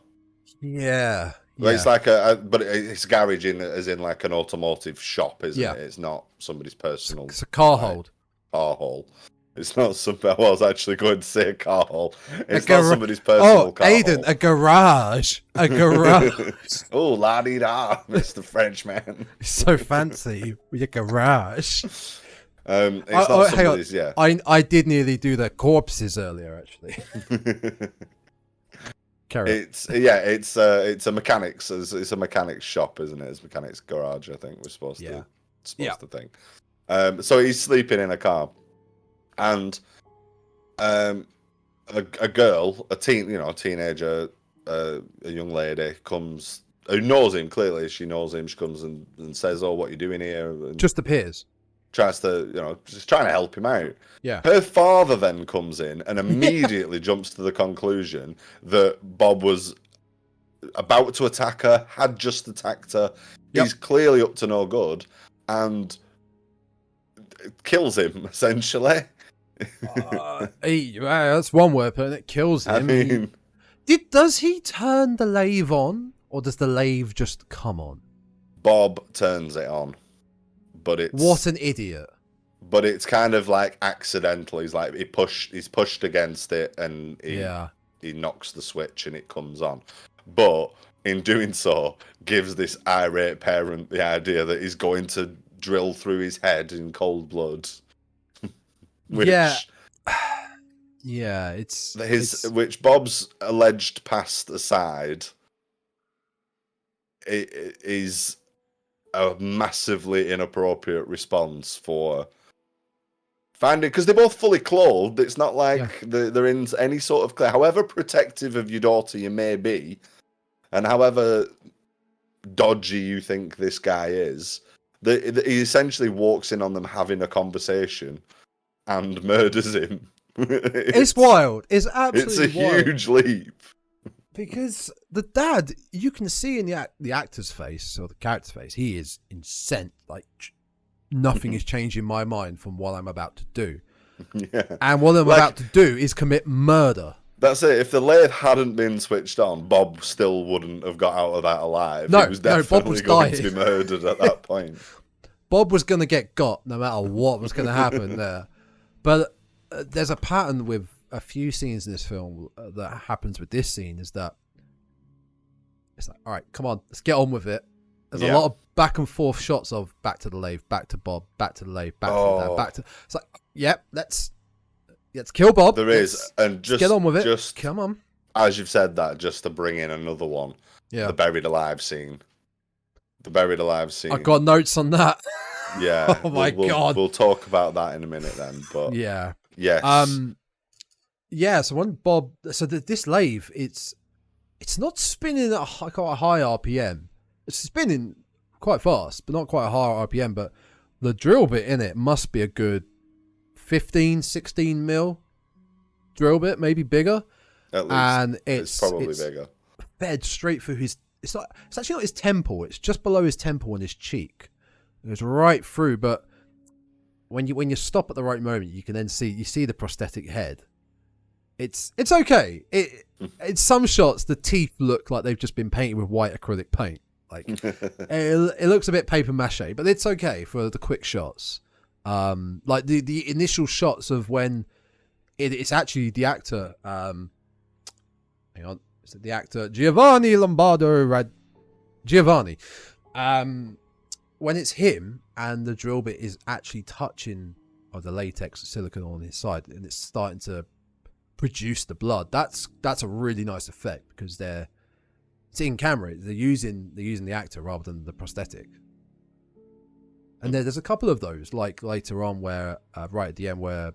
Yeah. Well, it's like but it's garage as in like an automotive shop, isn't it? It's not somebody's personal. It's a car hold. Car hole. It's not something. I was actually going to say a car hole. It's not somebody's personal car Aidan, hole. A garage. A garage. Oh, la-di-da, Mr. Frenchman. So fancy with your garage. It's not somebody's, yeah. I did nearly do the corpses earlier, actually. It's a mechanics. It's a mechanics shop, isn't it? It's a mechanics garage. I think we're supposed to think. So he's sleeping in a car. And a girl, a teenager, a young lady comes who knows him clearly. She knows him. She comes and says, "Oh, what are you doing here?" And Just appears. tries to, just trying to help him out. Yeah. Her father then comes in and immediately jumps to the conclusion that Bob was about to attack her, had just attacked her. Yep. He's clearly up to no good, and kills him essentially. That's one word, but it kills him. I mean, does he turn the lathe on, or does the lathe just come on? Bob turns it on, but it's what an idiot. But it's kind of like accidental. He's like he's pushed against it, and he knocks the switch, and it comes on. But in doing so, gives this irate parent the idea that he's going to drill through his head in cold blood. Which, which Bob's alleged past aside, it is a massively inappropriate response for finding, because they're both fully clothed. It's not like they're in any sort of however protective of your daughter you may be, and however dodgy you think this guy is, he essentially walks in on them having a conversation and murders him. It's wild. It's absolutely wild. It's a huge leap. Because the dad, you can see in the actor's face, or the character's face, he is incensed. Like, nothing is changing my mind from what I'm about to do. Yeah. And what I'm about to do is commit murder. That's it. If the lathe hadn't been switched on, Bob still wouldn't have got out of that alive. No, he was definitely Bob was going dying. to be murdered at that point. Bob was going to get got no matter what was going to happen there. But there's a pattern with a few scenes in this film that happens with this scene, is that it's like, all right, come on, let's get on with it. There's a lot of back and forth shots of back to the lathe, back to Bob, back to the lathe, back to the dad, back to... It's like, yep, let's kill Bob. Is, and just get on with it. Just come on. As you've said that, just to bring in another one, the buried alive scene. The buried alive scene. I've got notes on that. Yeah. Oh my God. We'll talk about that in a minute then. But yeah. Yes. So when Bob, this lathe, it's not spinning at quite a high RPM. It's spinning quite fast, but not quite a high RPM. But the drill bit in it must be a good 15, 16 mil drill bit, maybe bigger. At least. And it's probably bigger. Fed straight through his. It's actually not his temple. It's just below his temple and his cheek. It goes right through. But when you stop at the right moment, you can then see the prosthetic head. It's okay. In some shots, the teeth look like they've just been painted with white acrylic paint. Like it looks a bit paper mache, but it's okay for the quick shots. Like the initial shots of when it's actually the actor. Hang on, is it the actor Giovanni Lombardo Giovanni? When it's him and the drill bit is actually touching the latex silicone on his side, and it's starting to produce the blood. That's a really nice effect, because it's in camera. They're using the actor rather than the prosthetic. And there's a couple of those, like later on, where right at the end, where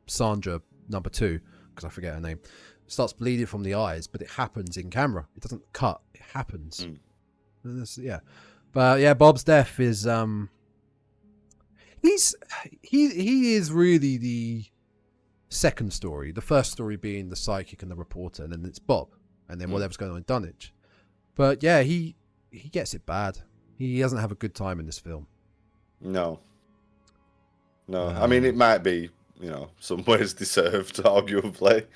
Sandra number 2, because I forget her name, starts bleeding from the eyes, but it happens in camera. It doesn't cut. It happens. But yeah, Bob's death is he is really the second story. The first story being the psychic and the reporter, and then it's Bob, and then whatever's going on in Dunwich. But yeah, he gets it bad. He doesn't have a good time in this film. No. I mean, it might be, some ways deserved, arguably,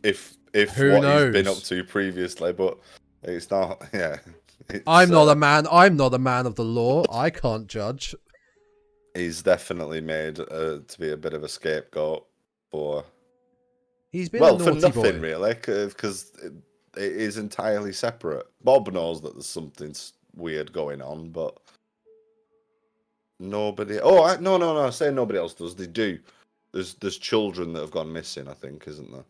if what he's been up to previously, but it's not. Yeah, I'm not a man of the law. I can't judge. He's definitely made to be a bit of a scapegoat for. He's been a naughty for nothing boy. Really, because it is entirely separate. Bob knows that there's something weird going on, but nobody. Oh, no! I say nobody else does. They do. There's children that have gone missing, I think, isn't there?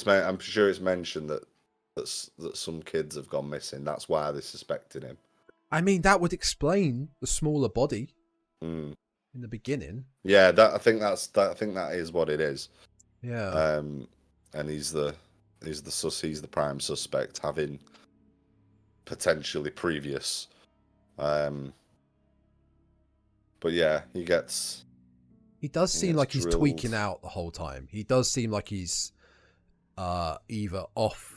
I'm sure it's mentioned that some kids have gone missing. That's why they suspected him. I mean, that would explain the smaller body in the beginning. Yeah, I think that is what it is. Yeah. And he's the prime suspect, having potentially previous. But yeah, he does seem like he's drilled. tweaking out the whole time. He does seem like he's either off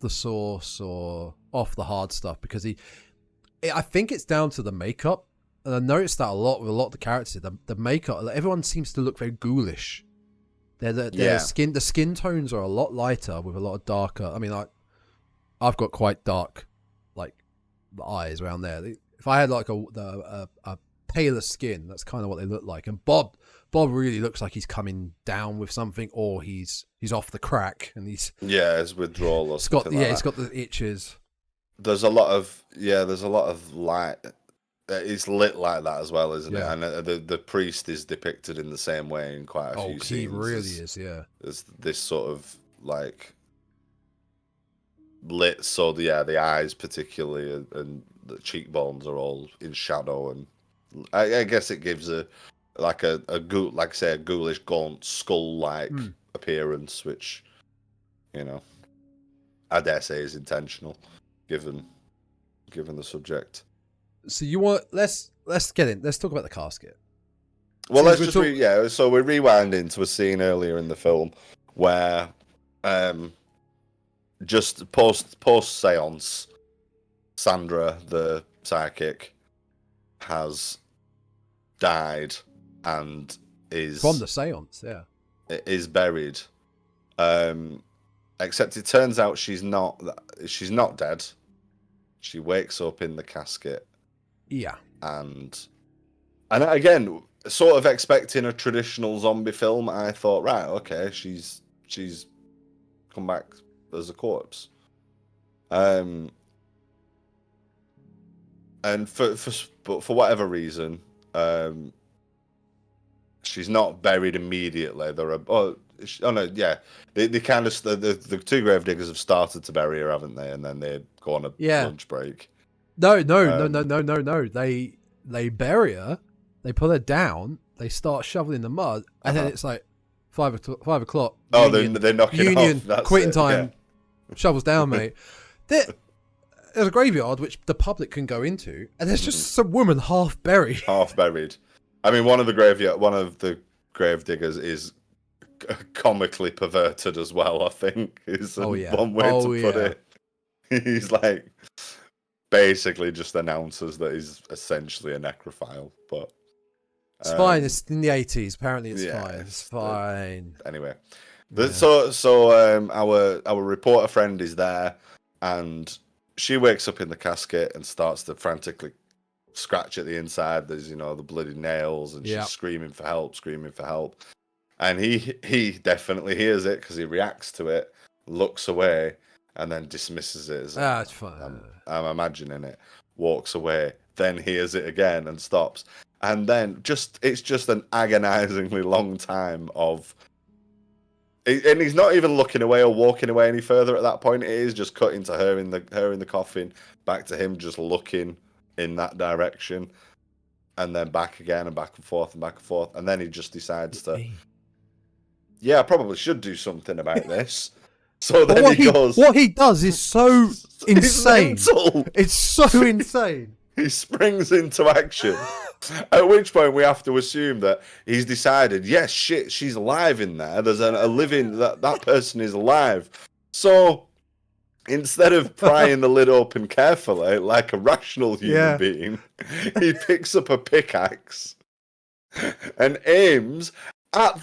the sauce or off the hard stuff, because I think it's down to the makeup. And I noticed that a lot with a lot of the characters. The makeup, everyone seems to look very ghoulish. Their skin tones are a lot lighter with a lot of darker. I mean, I've got quite dark, like, eyes around there. If I had like a paler skin, that's kind of what they look like. And Bob really looks like he's coming down with something, or he's off the crack, and his withdrawal or something. He's got the itches. There's a lot of light. It's lit like that as well, isn't it? And the priest is depicted in the same way in quite a few scenes. He really is, yeah. There's this sort of like lit, so the eyes particularly and the cheekbones are all in shadow, and I guess it gives a ghoulish gaunt skull-like appearance, which, you know, I dare say is intentional, given the subject. So let's get in. Let's talk about the casket. Well, so so we rewind into a scene earlier in the film where, just post seance, Sandra, the psychic, has died and is from the seance. Yeah, is buried. Except it turns out she's not dead. She wakes up in the casket. Yeah. And again, sort of expecting a traditional zombie film, I thought, right, okay, she's come back as a corpse. And for whatever reason, she's not buried immediately. They kind of the two gravediggers have started to bury her, haven't they? And then they go on a lunch break. No. They bury her, they put her down, they start shoveling the mud, and then it's like 5 o'clock. Oh, they're knocking off. That's quitting time. Yeah. Shovels down, mate. There's a graveyard which the public can go into, and there's just some woman half buried. Half buried. I mean, one of the gravediggers is comically perverted as well, I think, is one way to put it. He's like, basically just announces that he's essentially a necrophile, but it's fine. It's in the 80s. Apparently, it's fine. It's fine. Anyway, so our reporter friend is there, and she wakes up in the casket and starts to frantically scratch at the inside. There's the bloody nails, and she's screaming for help. And he definitely hears it because he reacts to it, looks away, and then dismisses it as it's fine. I'm imagining it. Walks away, then hears it again and stops. And then it's just an agonizingly long time of, and he's not even looking away or walking away any further at that point. It is just cutting to her in the coffin, back to him just looking in that direction, and then back again and back and forth and back and forth. And then he just decides to, I probably should do something about this. So then he goes. What he does is so insane. It's so insane. He springs into action. At which point we have to assume that he's decided, yes, shit, she's alive in there. There's a living, that person is alive. So instead of prying the lid open carefully, like a rational human being, he picks up a pickaxe and aims at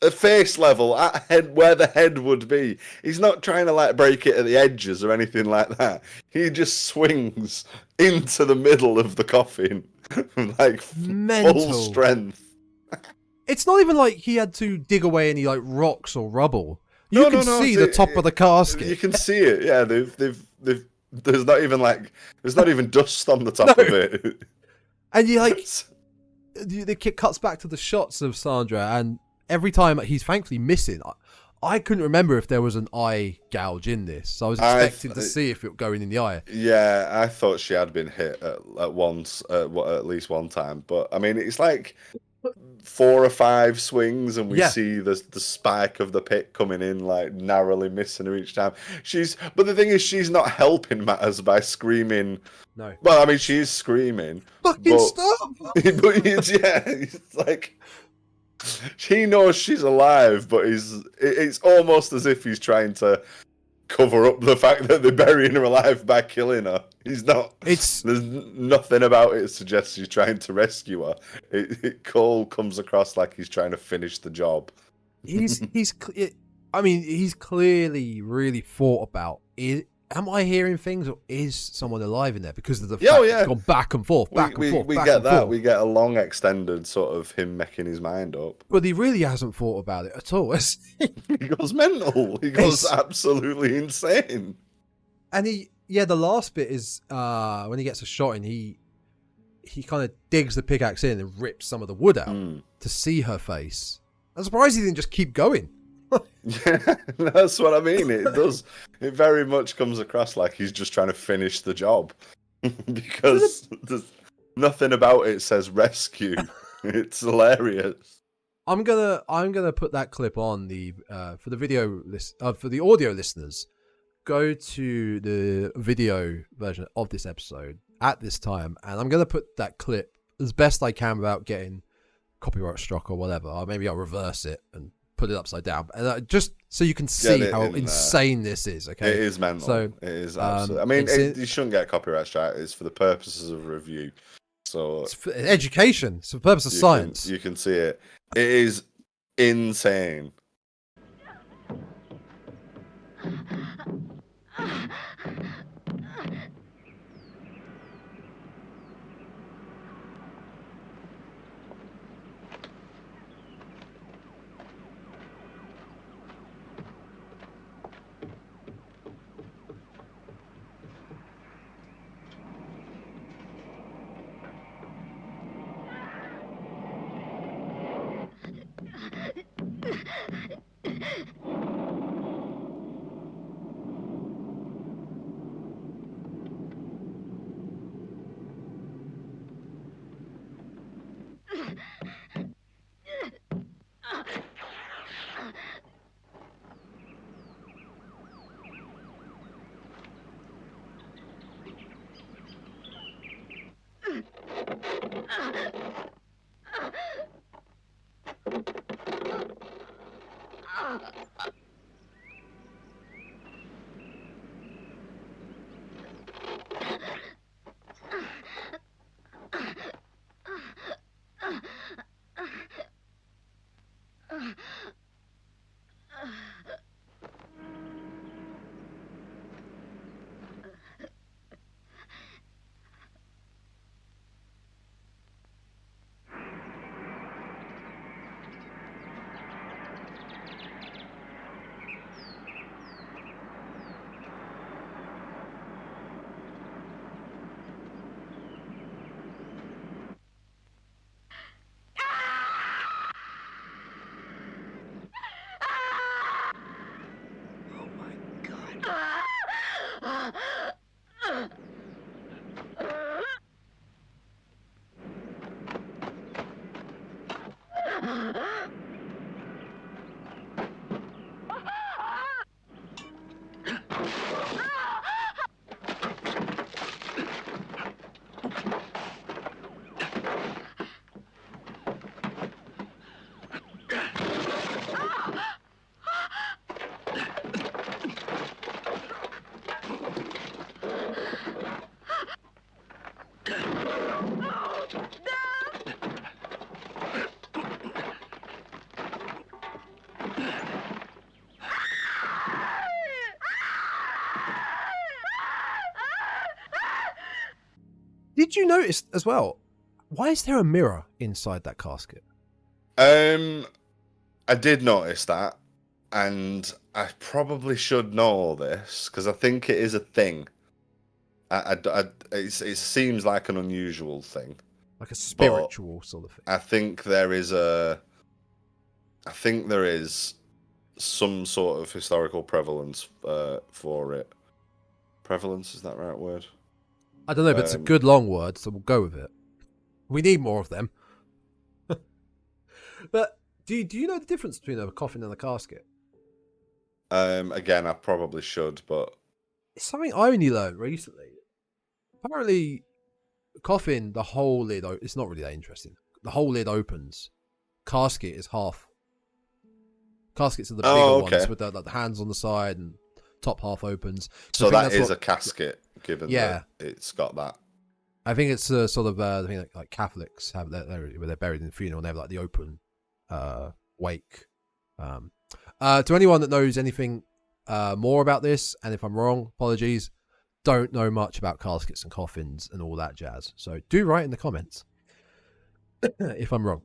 a face level, at head, where the head would be. He's not trying to break it at the edges or anything like that. He just swings into the middle of the coffin, full strength. It's not even like he had to dig away any rocks or rubble. You can see the top of the casket. You can see it. Yeah, they've. There's not even dust on the top of it. And the kid cuts back to the shots of Sandra, and every time he's thankfully missing. I couldn't remember if there was an eye gouge in this, so I was expecting to see if it would go in the eye. Yeah, I thought she had been hit at least one time, but I mean, it's like 4 or 5 swings, and we Yeah. see the spike of the pit coming in, like narrowly missing her each time. But the thing is, she's not helping matters by screaming. No. Well, I mean, she is screaming. Fucking but, stop! but it's like he knows she's alive, but it's almost as if he's trying to cover up the fact that they're burying her alive by killing her. He's not. There's nothing about it suggests he's trying to rescue her. Cole comes across like he's trying to finish the job. He's clearly really thought about am I hearing things, or is someone alive in there? Because of the fact it's gone back and forth, back and forth. We get that. We get a long extended sort of him making his mind up. But he really hasn't thought about it at all, has he? He goes mental. He goes absolutely insane. And the last bit is when he gets a shot in, he kind of digs the pickaxe in and rips some of the wood out to see her face. I'm surprised he didn't just keep going. Yeah, that's what I mean. It does. It very much comes across like he's just trying to finish the job because there's nothing about it says rescue. It's hilarious. I'm gonna put that clip on the for the video for the audio listeners. Go to the video version of this episode at this time, and I'm gonna put that clip as best I can without getting copyright struck or whatever. Or maybe I'll reverse it and put it upside down, and just so you can see how insane this is. Okay, it is mental. So it is absolutely. I mean, you shouldn't get copyright strike. It's for the purposes of review. So it's for education. It's for the purpose of science. You can see it. It is insane. Did you notice as well? Why is there a mirror inside that casket? I did notice that, and I probably should know all this because I think it is a thing. It seems like an unusual thing, like a spiritual sort of thing. I think there is some sort of historical prevalence for it. Prevalence, is that the right word? I don't know, but it's a good long word, so we'll go with it. We need more of them. But do you know the difference between a coffin and a casket? Again, I probably should, but It's something I only learned recently. Apparently, coffin, the whole lid, it's not really that interesting. The whole lid opens. Casket is half. Caskets are the bigger ones with the hands on the side and top half opens. So that is a casket, given that it's got that. I think it's sort of the thing like Catholics have where they're buried in the funeral and they have like the open wake. To anyone that knows anything more about this, and if I'm wrong, apologies. Don't know much about caskets and coffins and all that jazz. So do write in the comments if I'm wrong.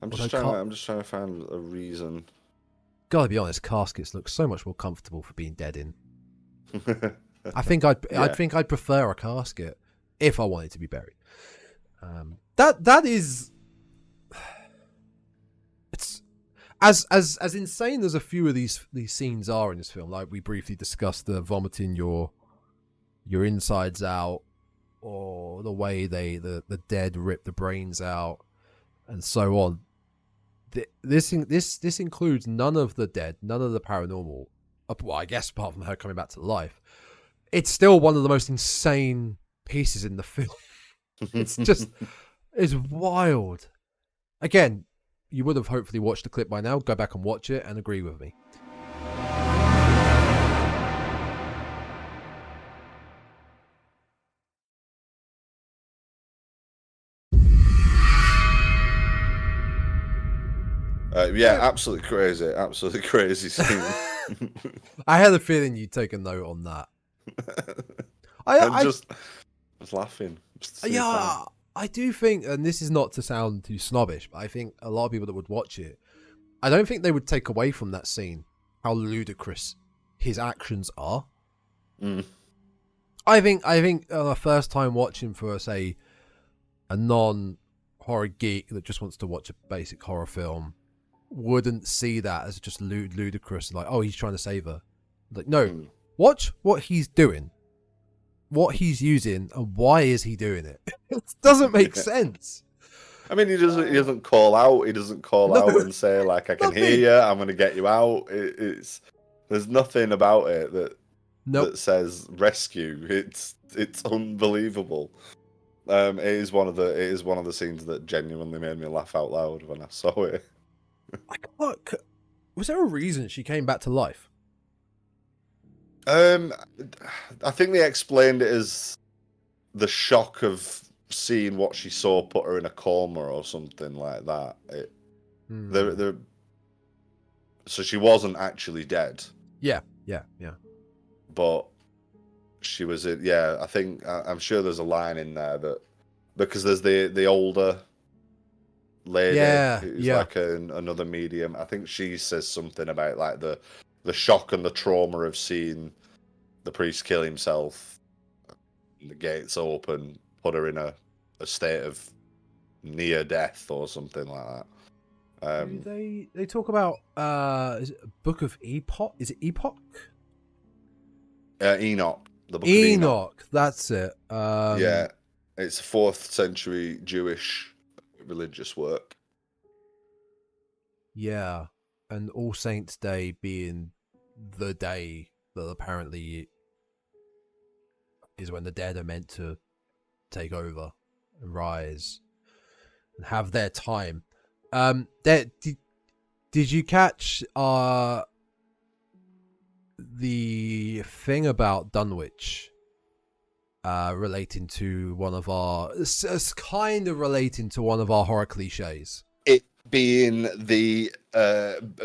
I'm just trying to find a reason. Gotta be honest, caskets look so much more comfortable for being dead in. I think I'd prefer a casket if I wanted to be buried. That is, it's as insane as a few of these scenes are in this film. Like we briefly discussed the vomiting your insides out, or the way the dead rip the brains out, and so on. This includes none of the dead, none of the paranormal. Well, I guess apart from her coming back to life, it's still one of the most insane pieces in the film. It's wild. Again, you would have hopefully watched the clip by now. Go back and watch it and agree with me. Absolutely crazy scene. I had a feeling you'd take a note on that. I was laughing. I do think, and this is not to sound too snobbish, but I think a lot of people that would watch it, I don't think they would take away from that scene how ludicrous his actions are. I think the first time watching for, say, a non-horror geek that just wants to watch a basic horror film wouldn't see that as just ludicrous, like, oh, he's trying to save her. Like, no, watch what he's doing, what he's using, and why is he doing it. It doesn't make sense. I mean, he doesn't call out. He doesn't call out and say, like, I can hear you, I'm going to get you out. There's nothing about it that says rescue. It's unbelievable. It is one of the scenes that genuinely made me laugh out loud when I saw it. Was there a reason she came back to life? I think they explained it as the shock of seeing what she saw put her in a coma or something like that. So she wasn't actually dead. Yeah. But she was in. Yeah, I'm sure there's a line in there that, because there's the older lady who's like another medium. I think she says something about like the shock and the trauma of seeing the priest kill himself, the gates open, put her in a state of near death or something like that. They talk about is it a book of Epoch? Is it Epoch? Enoch. The book of Enoch. That's it. Yeah, it's a 4th century Jewish religious work. Yeah, and All Saints' Day being the day that apparently is when the dead are meant to take over and rise and have their time. Did you catch the thing about Dunwich relating to one of our horror cliches? It being the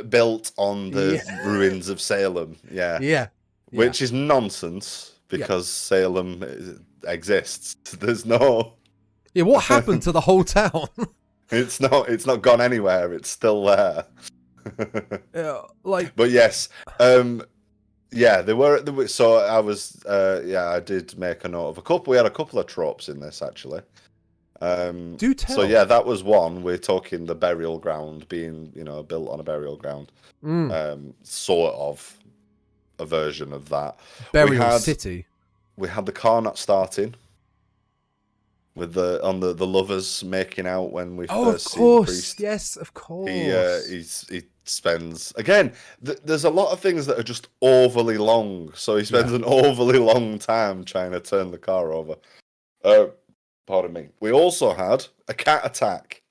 built on the ruins of Salem, which is nonsense because Salem exists. There's no. Yeah, what happened to the whole town? It's not gone anywhere. It's still there. But yes, there were. So I was, I did make a note of a couple. We had a couple of tropes in this actually. Do tell. So yeah, that was one. We're talking the burial ground being, built on a burial ground. Sort of a version of that. Burial city. We had the car not starting. with the lovers making out when we Oh, of first see the course. priest. Yes, of course. He spends again. There's a lot of things that are just overly long, so he spends an overly long time trying to turn the car over. Pardon me. We also had a cat attack.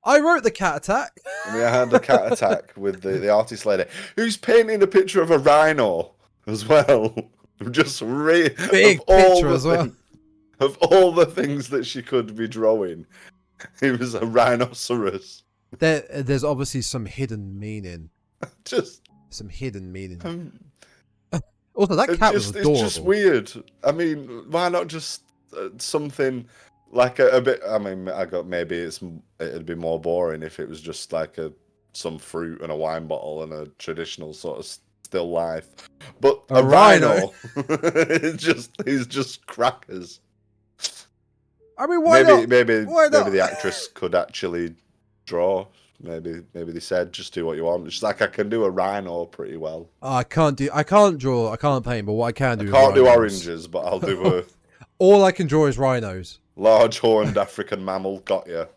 I wrote the cat attack. We had a cat attack with the artist lady who's painting a picture of a rhino as well. Just big picture as well. Of all the things that she could be drawing, it was a rhinoceros. There's obviously some hidden meaning. Just some hidden meaning. Also, that cat was adorable. It's just weird. I mean, why not just something like a bit? I mean, maybe it'd be more boring if it was just like some fruit and a wine bottle and a traditional sort of still life. But a rhino, he's just crackers. I mean, why not? Maybe the actress could actually draw. Maybe they said just do what you want. It's like I can do a rhino pretty well. Oh, I can't draw. I can't paint, but what I can do. I can't do oranges, but I'll do a. All I can draw is rhinos. Large horned African mammal. Got you.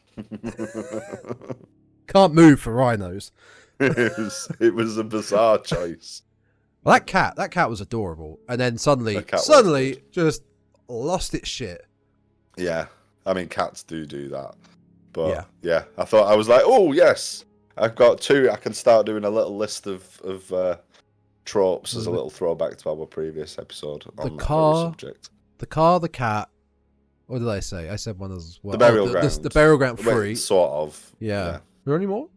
Can't move for rhinos. It was a bizarre choice. Well, that cat was adorable, and then suddenly just lost its shit. Yeah, I mean cats do that, but yeah, I was like, oh yes, I've got two. I can start doing a little list of tropes as a little throwback to our previous episode on that very subject. The car, the cat. What did I say? I said one as well. The burial ground. The burial ground 3. Wait, sort of. Yeah. Are there any more?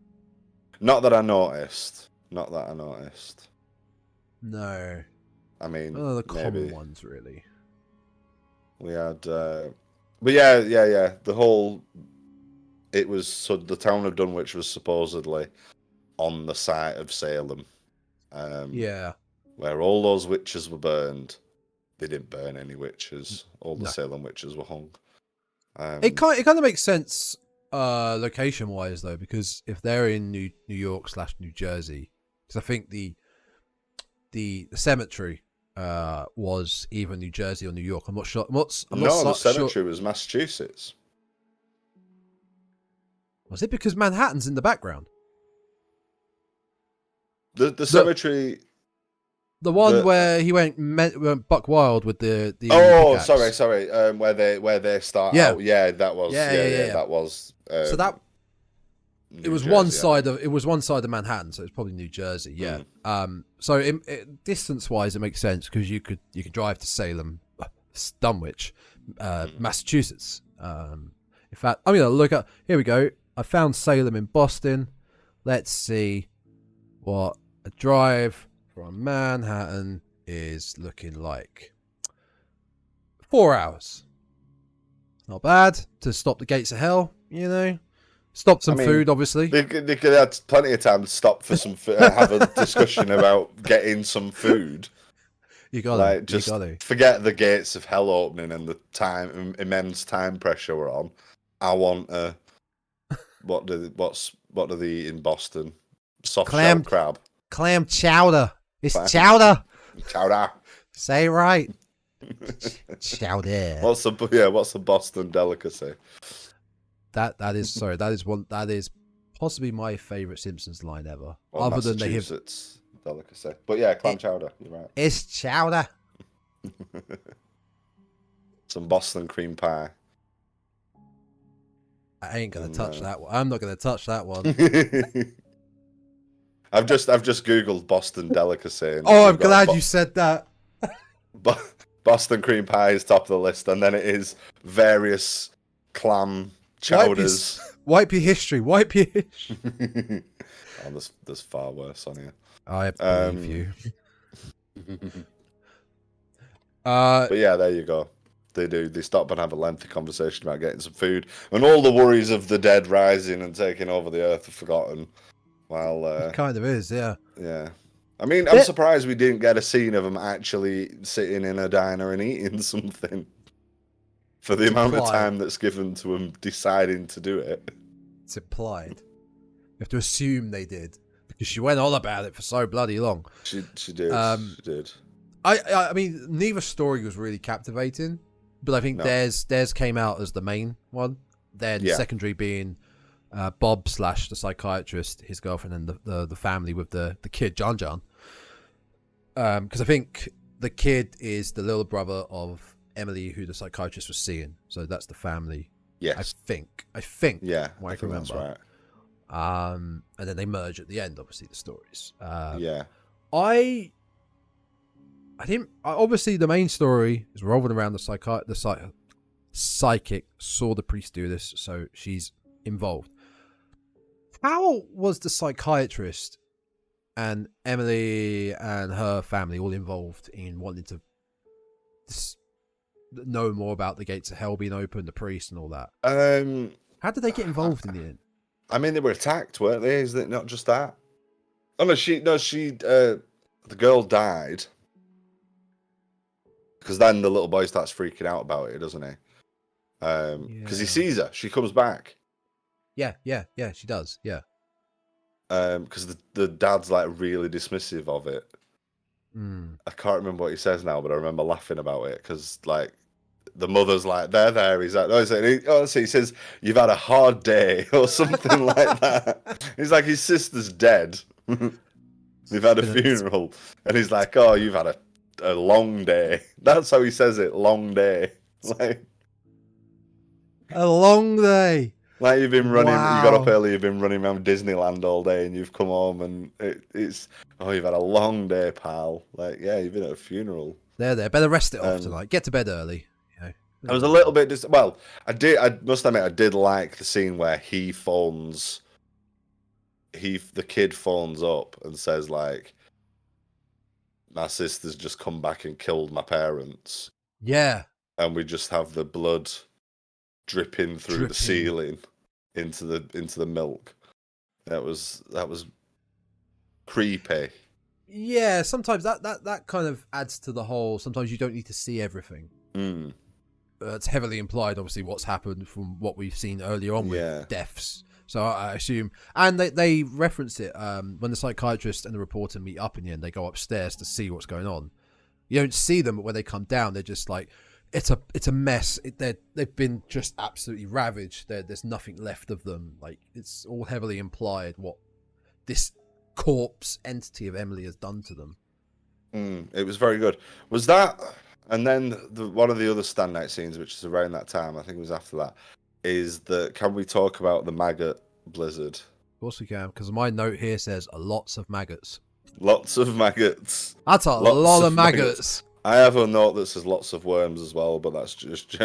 Not that I noticed. No. I mean, the common ones, really. We had, but yeah. The whole, the town of Dunwich was supposedly on the site of Salem. Where all those witches were burned. They didn't burn any witches. All the Salem witches were hung. It kind of makes sense, location wise though, because if they're in New York / New Jersey, because I think the cemetery was either New Jersey or New York. I'm not sure. The cemetery was Massachusetts. Was it because Manhattan's in the background? The cemetery. The one where he went buck wild with the oh, pickaxe. sorry. Where they start out. Yeah, that was. Yeah. That was. So that. It was one side of Manhattan, so it's probably New Jersey. Yeah. So distance wise, it makes sense because you could drive to Salem, Dunwich, Massachusetts. In fact, I'm gonna look up. Here we go. I found Salem in Boston. Let's see what a drive from Manhattan is looking like. 4 hours. Not bad to stop the gates of hell, you know. Stop some food, obviously. They could have plenty of time to stop for some food, have a discussion about getting some food. You got to forget the gates of hell opening and the immense time pressure we're on. I want what do they eat in Boston? Soft shell crab. Clam chowder. It's chowder. Chowder. Say it right. Chowder. What's the Boston delicacy? That is possibly my favourite Simpsons line ever. Well, other than they have delicacy. But yeah, clam chowder, you're right. It's chowder. Some Boston cream pie. I ain't gonna touch that one. I'm not gonna touch that one. I've just googled Boston delicacy. I'm glad you said that. Boston cream pie is top of the list, and then it is various clam chowders. Wipe your history. Oh, there's far worse on here. I believe you. But yeah, there you go. They stop and have a lengthy conversation about getting some food, and all the worries of the dead rising and taking over the earth are forgotten. Well, it kind of is, yeah. Yeah. I mean, I'm surprised we didn't get a scene of them actually sitting in a diner and eating something for the amount of time that's given to them deciding to do it. It's implied. You have to assume they did, because she went on about it for so bloody long. She did. She did. I mean, neither story was really captivating. but I think theirs came out as the main one. Then secondary being Bob / the psychiatrist, his girlfriend, and the family with the kid John. Because I think the kid is the little brother of Emily, who the psychiatrist was seeing. So that's the family. Yes. I think. Yeah, I can remember. That's right. And then they merge at the end, obviously, the stories. Yeah. I didn't. Obviously, the main story is revolving around the psychic saw the priest do this, so she's involved. How was the psychiatrist and Emily and her family all involved in wanting to know more about the gates of hell being open, the priest, and all that? How did they get involved in the end? I mean, they were attacked, weren't they? Is it not just that? Oh no, the girl died because then the little boy starts freaking out about it, doesn't he? Because he sees her, she comes back. Yeah, she does. Yeah. Because the dad's like really dismissive of it. I can't remember what he says now, but I remember laughing about it because like the mother's like, there. He's like, he says, "You've had a hard day," or something like that. He's like, his sister's dead. They've had a funeral, and he's like, "Oh, you've had a long day." That's how he says it, long day. Like a long day. Like you've been running, You got up early, you've been running around Disneyland all day, and you've come home, and it's you've had a long day, pal. Like, yeah, you've been at a funeral. There. Better rest it off tonight. Get to bed early. You know. I was a little bit I must admit, I did like the scene where the kid phones up and says like, "My sister's just come back and killed my parents." Yeah. And we just have the blood dripping through the ceiling into the milk. That was creepy. Yeah, sometimes that kind of adds to the whole. Sometimes you don't need to see everything. It's heavily implied, obviously, what's happened from what we've seen earlier on with deaths. So I assume, and they reference it when the psychiatrist and the reporter meet up in the end. They go upstairs to see what's going on. You don't see them, but when they come down, they're just like, it's a mess. They've been just absolutely ravaged. There's nothing left of them. Like, it's all heavily implied what this corpse entity of Emily has done to them. It was very good. Was that, and then one of the other standout scenes, which is around that time, I think it was after that, is can we talk about the maggot blizzard? Of course we can, because my note here says lots of maggots. Lots of maggots. That's a lot of maggots. I have a note that says lots of worms as well, but that's just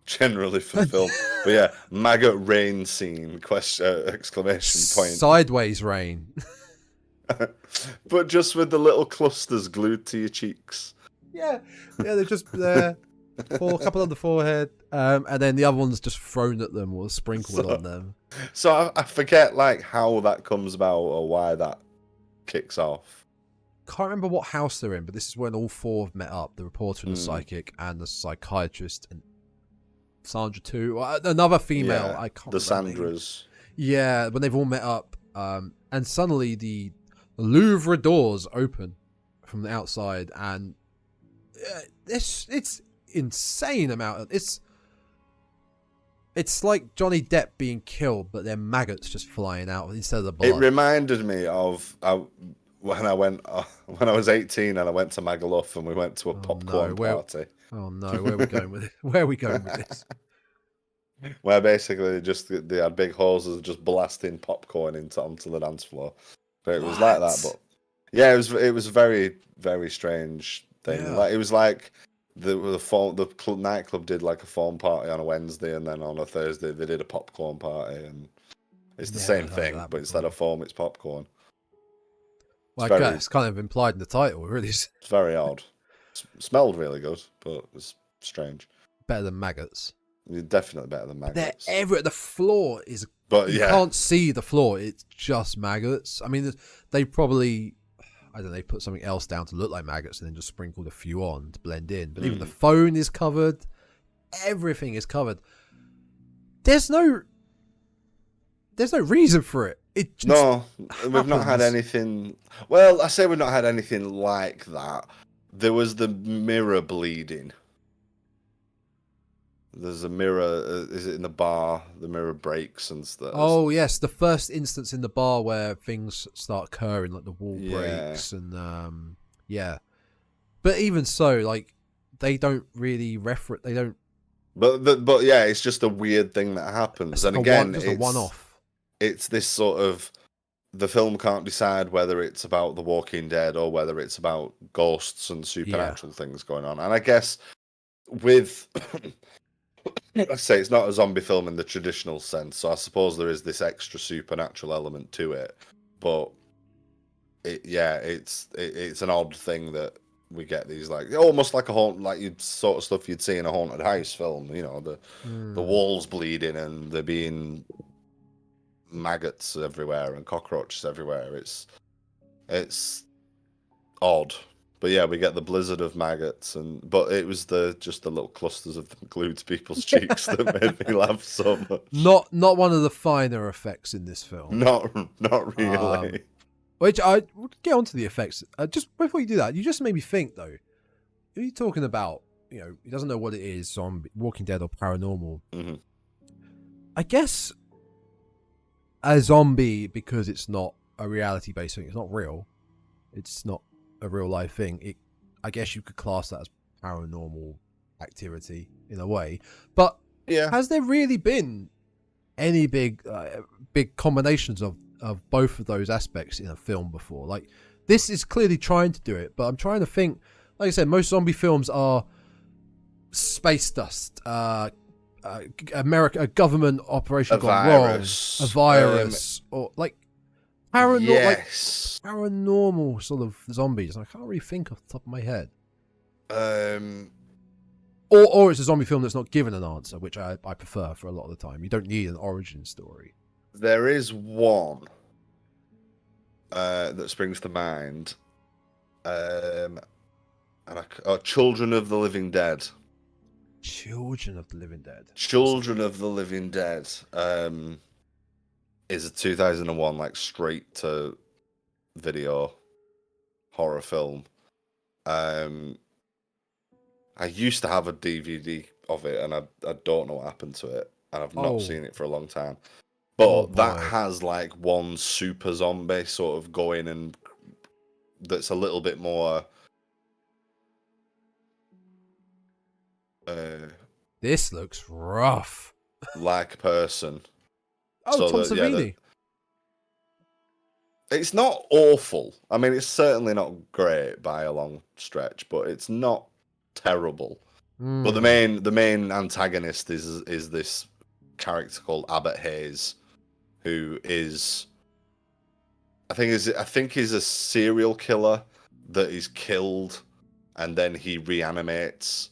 generally for film. But yeah, maggot rain scene, exclamation point. Sideways rain. But just with the little clusters glued to your cheeks. Yeah, they're just there. A couple on the forehead, and then the other one's just thrown at them or sprinkled on them. So I forget like how that comes about or why that kicks off. Can't remember what house they're in, but this is when all four have met up: the reporter and the psychic and the psychiatrist and Sandra too, another female. I can't. The Sandras. Yeah, when they've all met up, and suddenly the Louvre doors open from the outside, and it's insane amount of it's like Johnny Depp being killed, but then maggots just flying out instead of the blood. It reminded me of when I was 18 and I went to Magaluf and we went to a popcorn party. Oh no, where are we going with it? Where are we going with this? Where basically they had big hoses just blasting popcorn onto the dance floor. But it was like that, but yeah, it was a very, very strange thing. Yeah. Like it was like the nightclub did like a foam party on a Wednesday, and then on a Thursday they did a popcorn party, and it's the same thing, but instead of foam, it's popcorn. Well, it's kind of implied in the title, really. It's very odd. Smelled really good, but it was strange. Better than maggots. You're definitely better than maggots. They're everywhere. The floor is... But you can't see the floor. It's just maggots. I mean, they probably... I don't know, they put something else down to look like maggots and then just sprinkled a few on to blend in. But even the phone is covered. Everything is covered. There's no reason for it. We've not had anything. Well, I say we've not had anything like that. There was the mirror bleeding. there's a mirror. Is it in the bar? The mirror breaks and stuff. Oh yes, the first instance in the bar where things start occurring, like the wall breaks and yeah. But even so, like they don't really reference. They don't. But yeah, it's just a weird thing that happens, and again, it's a one-off. It's this sort of, the film can't decide whether it's about The Walking Dead or whether it's about ghosts and supernatural things going on. And I guess with, let's say it's not a zombie film in the traditional sense, so I suppose there is this extra supernatural element to it. But it's an odd thing that we get these, like, almost like a like you'd sort of stuff you'd see in a haunted house film. You know, the walls bleeding and there being maggots everywhere and cockroaches everywhere. It's odd, but yeah, we get the blizzard of maggots, but it was just the little clusters of them glued to people's cheeks that made me laugh so much. Not one of the finer effects in this film. Not really. Which I will get onto the effects. Just before you do that, you just made me think though. Are you talking about, you know, he doesn't know what it is, zombie, Walking Dead or Paranormal? Mm-hmm. I guess a zombie, because it's not a reality-based thing, it's not real, it's not a real life thing. I guess you could class that as paranormal activity in a way. But yeah, has there really been any big combinations of both of those aspects in a film before? Like, this is clearly trying to do it, but I'm trying to think. Like I said, most zombie films are space dust, a government operation gone wrong, a virus, or like paranormal sort of zombies. I can't really think off the top of my head. Or it's a zombie film that's not given an answer, which I prefer for a lot of the time. You don't need an origin story. There is one that springs to mind, Children of the Living Dead. Children of the Living Dead. Children of the Living Dead is a 2001 like straight to video horror film. I used to have a DVD of it, and I don't know what happened to it, and I've not seen it for a long time. But that has like one super zombie sort of going, and that's a little bit more. This looks rough. Like a person. Oh, Tom Savini. It's not awful. I mean, it's certainly not great by a long stretch, but it's not terrible. But the main antagonist is this character called Abbott Hayes, who is, I think he's a serial killer that is killed, and then he reanimates.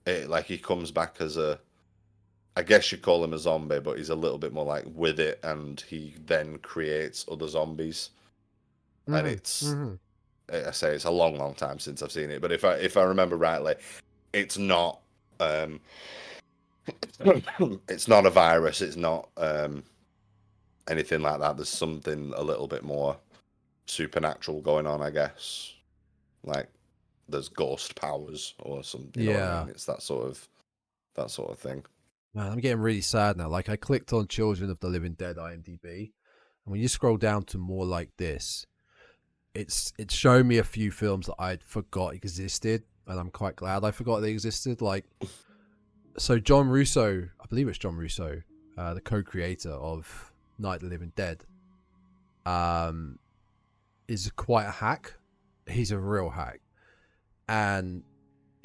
Like he comes back as I guess you call him a zombie, but he's a little bit more like with it, and he then creates other zombies. And it's, I say it's a long time since I've seen it, but if I remember rightly, it's not it's not a virus, it's not anything like that. There's something a little bit more supernatural going on, I guess. Like there's ghost powers or something. You know what I mean? It's that sort of thing. Man, I'm getting really sad now. Like, I clicked on Children of the Living Dead IMDb, and when you scroll down to more like this, it's showing me a few films that I'd forgot existed, and I'm quite glad I forgot they existed. Like, so John Russo, I believe it's John Russo, the co-creator of Night of the Living Dead, is quite a hack. He's a real hack. And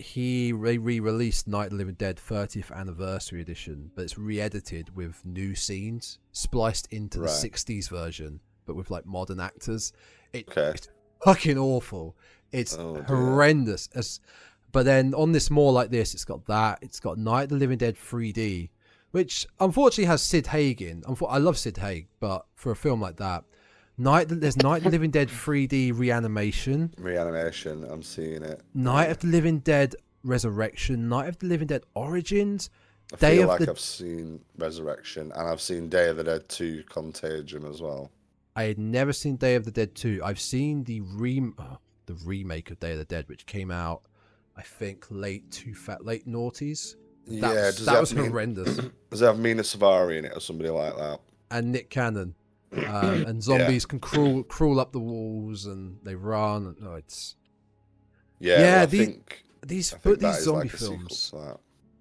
he re-released Night of the Living Dead 30th Anniversary Edition, but it's re-edited with new scenes spliced into the 60s version, but with like modern actors. It's fucking awful. It's horrendous. But then on this more like this, it's got Night of the Living Dead 3D, which unfortunately has Sid Haig in. I love Sid Haig, but for a film like that, there's Night of the Living Dead 3D Reanimation. I'm seeing it. Night of the Living Dead Resurrection. Night of the Living Dead Origins. I've seen Resurrection, and I've seen Day of the Dead 2 Contagion as well. I had never seen Day of the Dead 2. I've seen the remake of Day of the Dead, which came out, I think, late noughties. That was horrendous. Does it have Mina Savari in it or somebody like that? And Nick Cannon. And zombies can crawl up the walls and they run. No, it's these zombie films.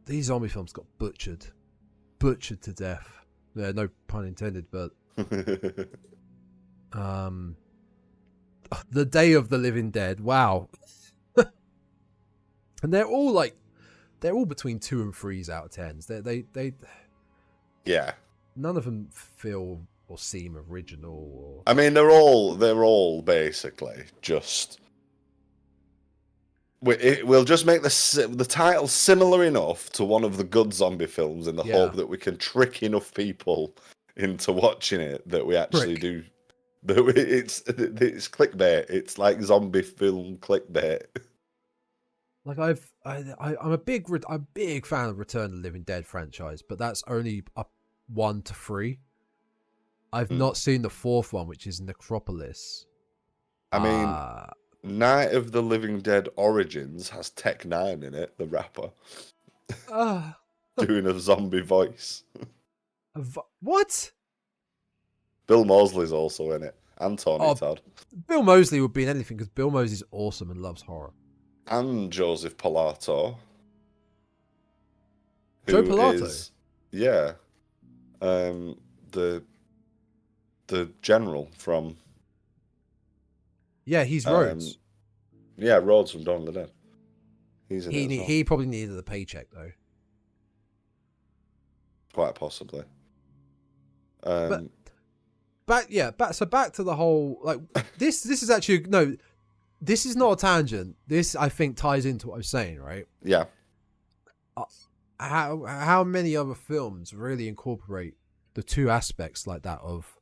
These zombie films got butchered to death. Yeah, no pun intended, but the Day of the Living Dead. Wow. And they're all between 2 and 3s out of 10s. They none of them feel or seem original. Or... I mean, they're all basically just. We'll just make the title similar enough to one of the good zombie films in the hope that we can trick enough people into watching it that we actually do. It's clickbait. It's like zombie film clickbait. Like I'm a big fan of Return of the Living Dead franchise, but that's only up 1 to 3. I've not seen the 4th one, which is Necropolis. I mean, Night of the Living Dead Origins has Tech Nine in it, the rapper, doing a zombie voice. What? Bill Moseley's also in it, and Tony Todd. Bill Moseley would be in anything because Bill Moseley's awesome and loves horror. And Joseph Pilato. Joe Pilato? The general from... Yeah, he's Rhodes. Rhodes from Dawn of the Dead. He's in it as well. He probably needed a paycheck, though. Quite possibly. So back to the whole... Like, this is actually... No, this is not a tangent. This, I think, ties into what I was saying, right? Yeah. How many other films really incorporate the 2 aspects like that of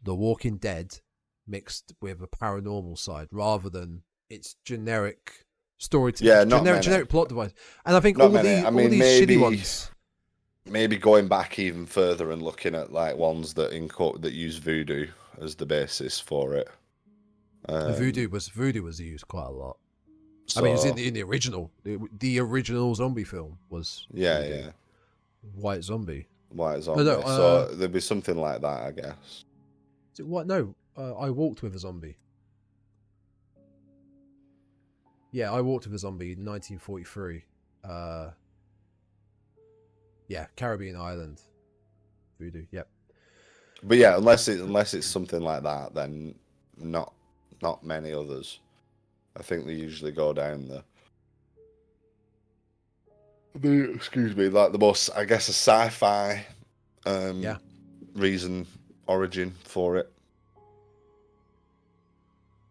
The Walking Dead mixed with a paranormal side rather than its generic storytelling, generic plot device? And I think all these shitty ones. Maybe going back even further and looking at like ones that use voodoo as the basis for it. Voodoo was used quite a lot. So, I mean, it was in the original. The original zombie film was White Zombie. White Zombie. So there'd be something like that, I guess. Is it what? No, I Walked with a Zombie. Yeah, I Walked with a Zombie in 1943. Caribbean island. Voodoo. Yep. But yeah, unless it's something like that, then not many others. I think they usually go down like the most, I guess, a sci-fi origin for it.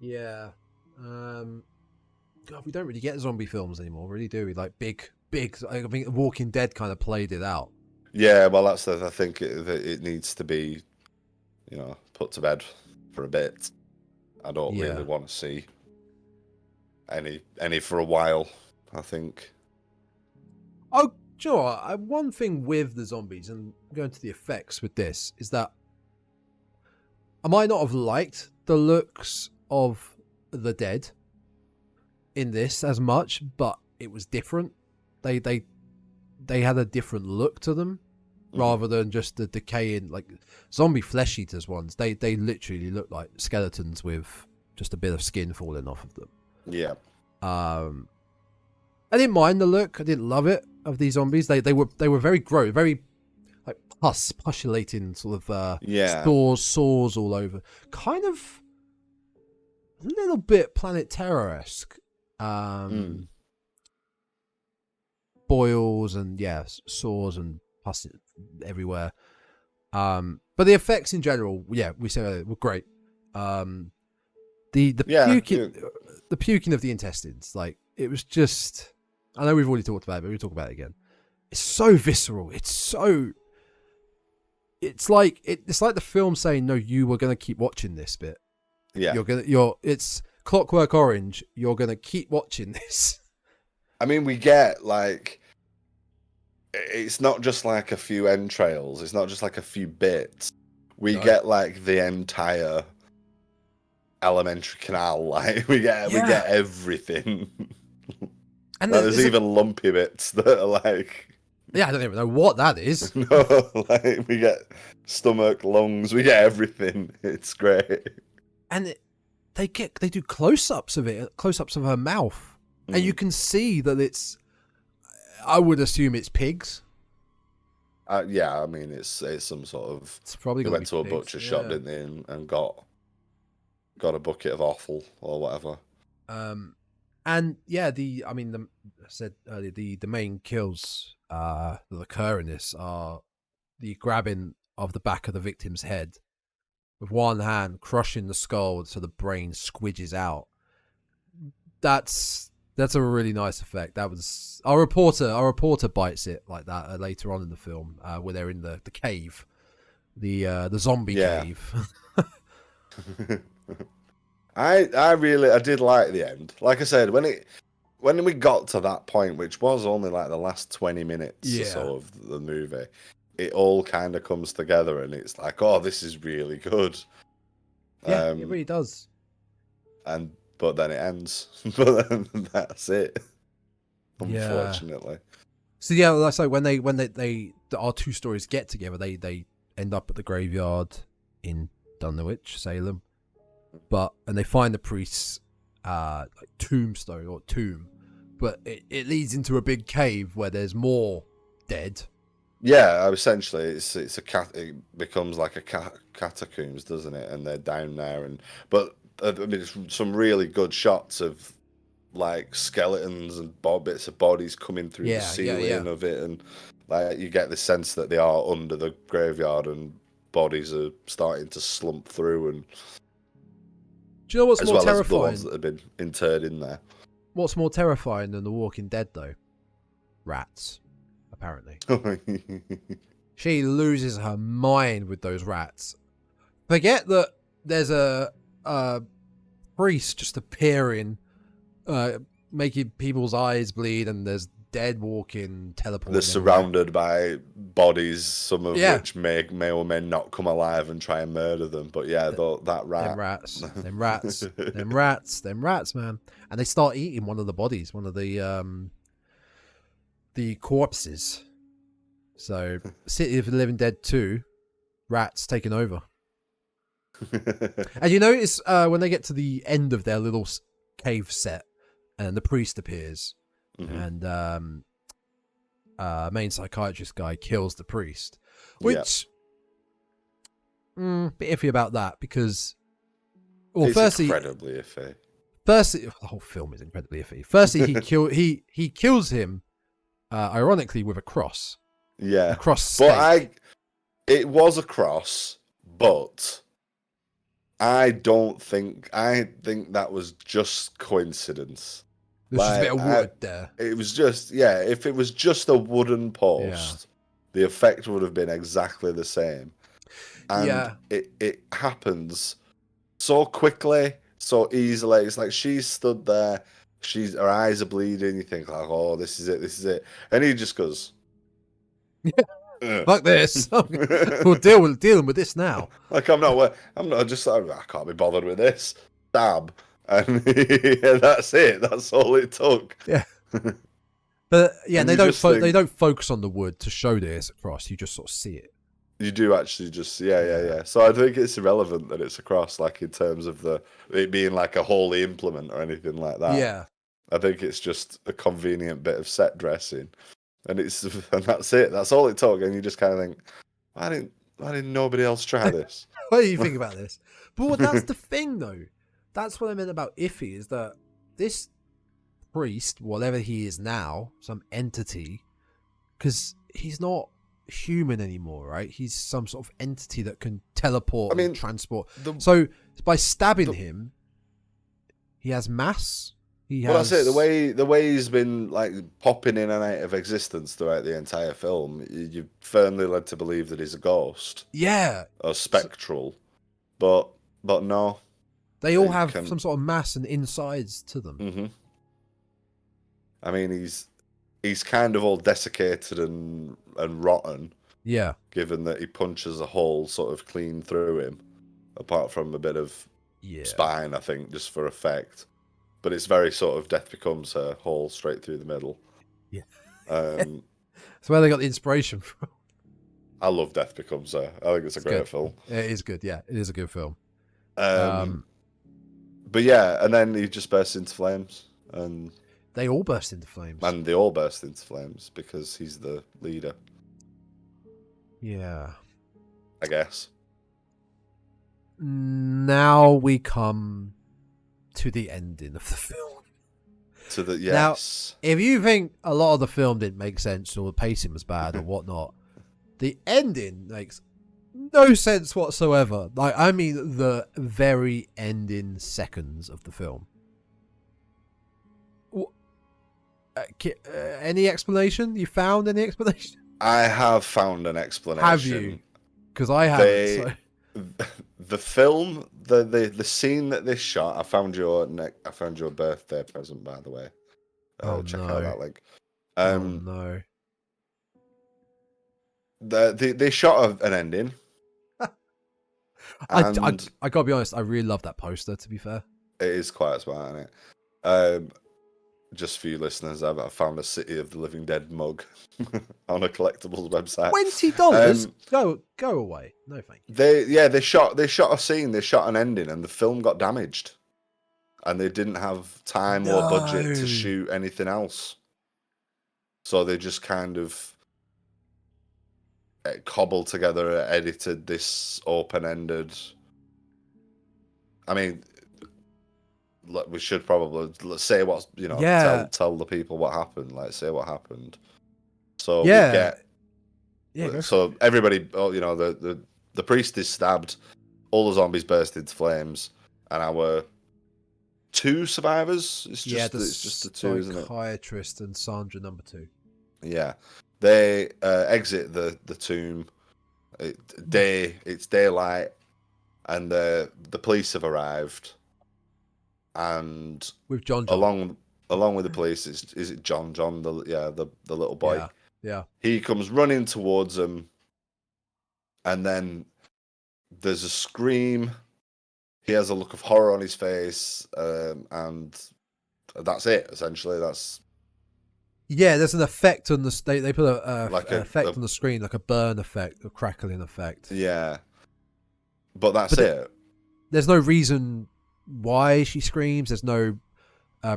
Yeah. God, we don't really get zombie films anymore, really, do we? Like big. I think Walking Dead kind of played it out. Yeah, well, I think it needs to be, put to bed for a bit. I don't really want to see any for a while, I think. Oh, do you know what? One thing with the zombies, and going to the effects with this, is that I might not have liked the looks of the dead in this as much, but it was different. They had a different look to them, rather than just the decaying, like zombie flesh eaters ones. They literally look like skeletons with just a bit of skin falling off of them. Yeah. I didn't mind the look. I didn't love it of these zombies. They were very gross, very like pussulating sort of sores all over. Kind of a little bit Planet Terror-esque. Boils and sores and pus everywhere. But the effects in general, we said earlier, were great. The puking of the intestines, like it was just. I know we've already talked about it, but we'll talk about it again. It's so visceral. It's like the film saying, "No, you were gonna keep watching this bit. Yeah, it's Clockwork Orange. You're gonna keep watching this." I mean, we get like, it's not just like a few entrails. It's not just like a few bits. We get like the entire alimentary canal. Like we get everything. And like, there's even lumpy bits that are like Yeah, I don't even know what that is. No, like we get stomach, lungs, we get everything. It's great. And they do close-ups of it, close-ups of her mouth, and you can see that it's. I would assume it's pigs. Yeah, I mean it's some sort of. It's probably they went to a pigs, butcher shop, didn't they, and got a bucket of offal or whatever. And yeah, I said earlier, the main kills that occur in this are the grabbing of the back of the victim's head with one hand, crushing the skull so the brain squidges out. That's a really nice effect. That was our reporter bites it like that later on in the film, where they're in the cave, the zombie cave. I did like the end. Like I said, when we got to that point, which was only like the last 20 minutes or so of the movie, it all kind of comes together, and it's like, oh, this is really good. Yeah, it really does. But then it ends. But then that's it. Unfortunately. So yeah, that's like when our two stories get together, they end up at the graveyard in Dunwich, Salem. And they find the priest's tombstone or tomb, but it leads into a big cave where there's more dead. Yeah, essentially, it becomes like a catacombs, doesn't it? And they're down there, but I mean, it's some really good shots of like skeletons and bits of bodies coming through the ceiling of it, and like you get the sense that they are under the graveyard and bodies are starting to slump through and. Do you know what's more terrifying? As the ones that have been interred in there. What's more terrifying than The Walking Dead, though? Rats, apparently. She loses her mind with those rats. Forget that there's a priest just appearing, making people's eyes bleed, and there's dead walking, teleporting. They're surrounded by bodies, some of which may or may not come alive and try and murder them. But yeah, that rat. Them rats, man. And they start eating one of the bodies, one of the corpses. So City of the Living Dead 2, rats taking over. And you notice when they get to the end of their little cave set and the priest appears, and main psychiatrist guy kills the priest, which bit iffy about that because it's firstly incredibly iffy. Firstly, the whole film is incredibly iffy. Firstly, he kills him ironically with a cross. Yeah, a cross stake. It was a cross, but I think that was just coincidence. There's just a bit of wood there. It was just, if it was just a wooden post, the effect would have been exactly the same. And it happens so quickly, so easily. It's like she's stood there, her eyes are bleeding, you think like, oh, this is it. And he just goes, fuck this. We'll dealing with this now. Like I can't be bothered with this. Stab. And that's it. That's all it took. Yeah. But yeah, they don't focus on the wood to show that it's a cross. You just sort of see it. You do actually just So I think it's irrelevant that it's a cross, like in terms of it being like a holy implement or anything like that. Yeah. I think it's just a convenient bit of set dressing, and that's it. That's all it took. And you just kind of think, why didn't nobody else try this? What do you think about this? But that's the thing, though. That's what I meant about iffy, is that this priest, whatever he is now, some entity, because he's not human anymore, right? He's some sort of entity that can teleport and transport. So by stabbing him, he has mass. That's it. The way he's been like popping in and out of existence throughout the entire film, you're firmly led to believe that he's a ghost. Yeah. Or spectral. But no. They all have some sort of mass and insides to them. Mm-hmm. I mean, he's kind of all desiccated and rotten. Yeah. Given that he punches a hole sort of clean through him, apart from a bit of spine, I think, just for effect. But it's very sort of Death Becomes Her hole straight through the middle. Yeah. That's where they got the inspiration from. I love Death Becomes Her. I think it's a great film. It is good. Yeah, it is a good film. But yeah, and then he just bursts into flames, and they all burst into flames. And they all burst into flames because he's the leader. Yeah, I guess. Now we come to the ending of the film. To the yes. Now, if you think a lot of the film didn't make sense or the pacing was bad or whatnot, the ending makes no sense whatsoever. Like, I mean, the very ending seconds of the film. Any explanation? You found any explanation? I have found an explanation. Have you? Because I haven't. The film, the scene that this shot. I found your birthday present, by the way. Check out that link. No. They shot an ending. I gotta be honest, I really love that poster, to be fair. It is quite smart, isn't it? Just for you listeners, I found a City of the Living Dead mug on a collectibles website. $20? Go away. No thank you. They shot a scene, they shot an ending, and the film got damaged. And they didn't have time or budget to shoot anything else. So they just kind of cobbled together, edited this open-ended. I mean, we should probably say what's tell the people what happened. Like, say what happened. So we get so everybody, the priest is stabbed, all the zombies burst into flames, and our two survivors. It's just the two, isn't it? Psychiatrist and Sandra number 2. Yeah, they exit the tomb. It's daylight, and the police have arrived. And with John along with the police, is it John the little boy? Yeah. He comes running towards them, and then there's a scream. He has a look of horror on his face, and that's it. Essentially, that's. Yeah, there's an effect on the they put an effect on the screen, like a burn effect, a crackling effect. Yeah, but that's it. There's no reason why she screams. There's no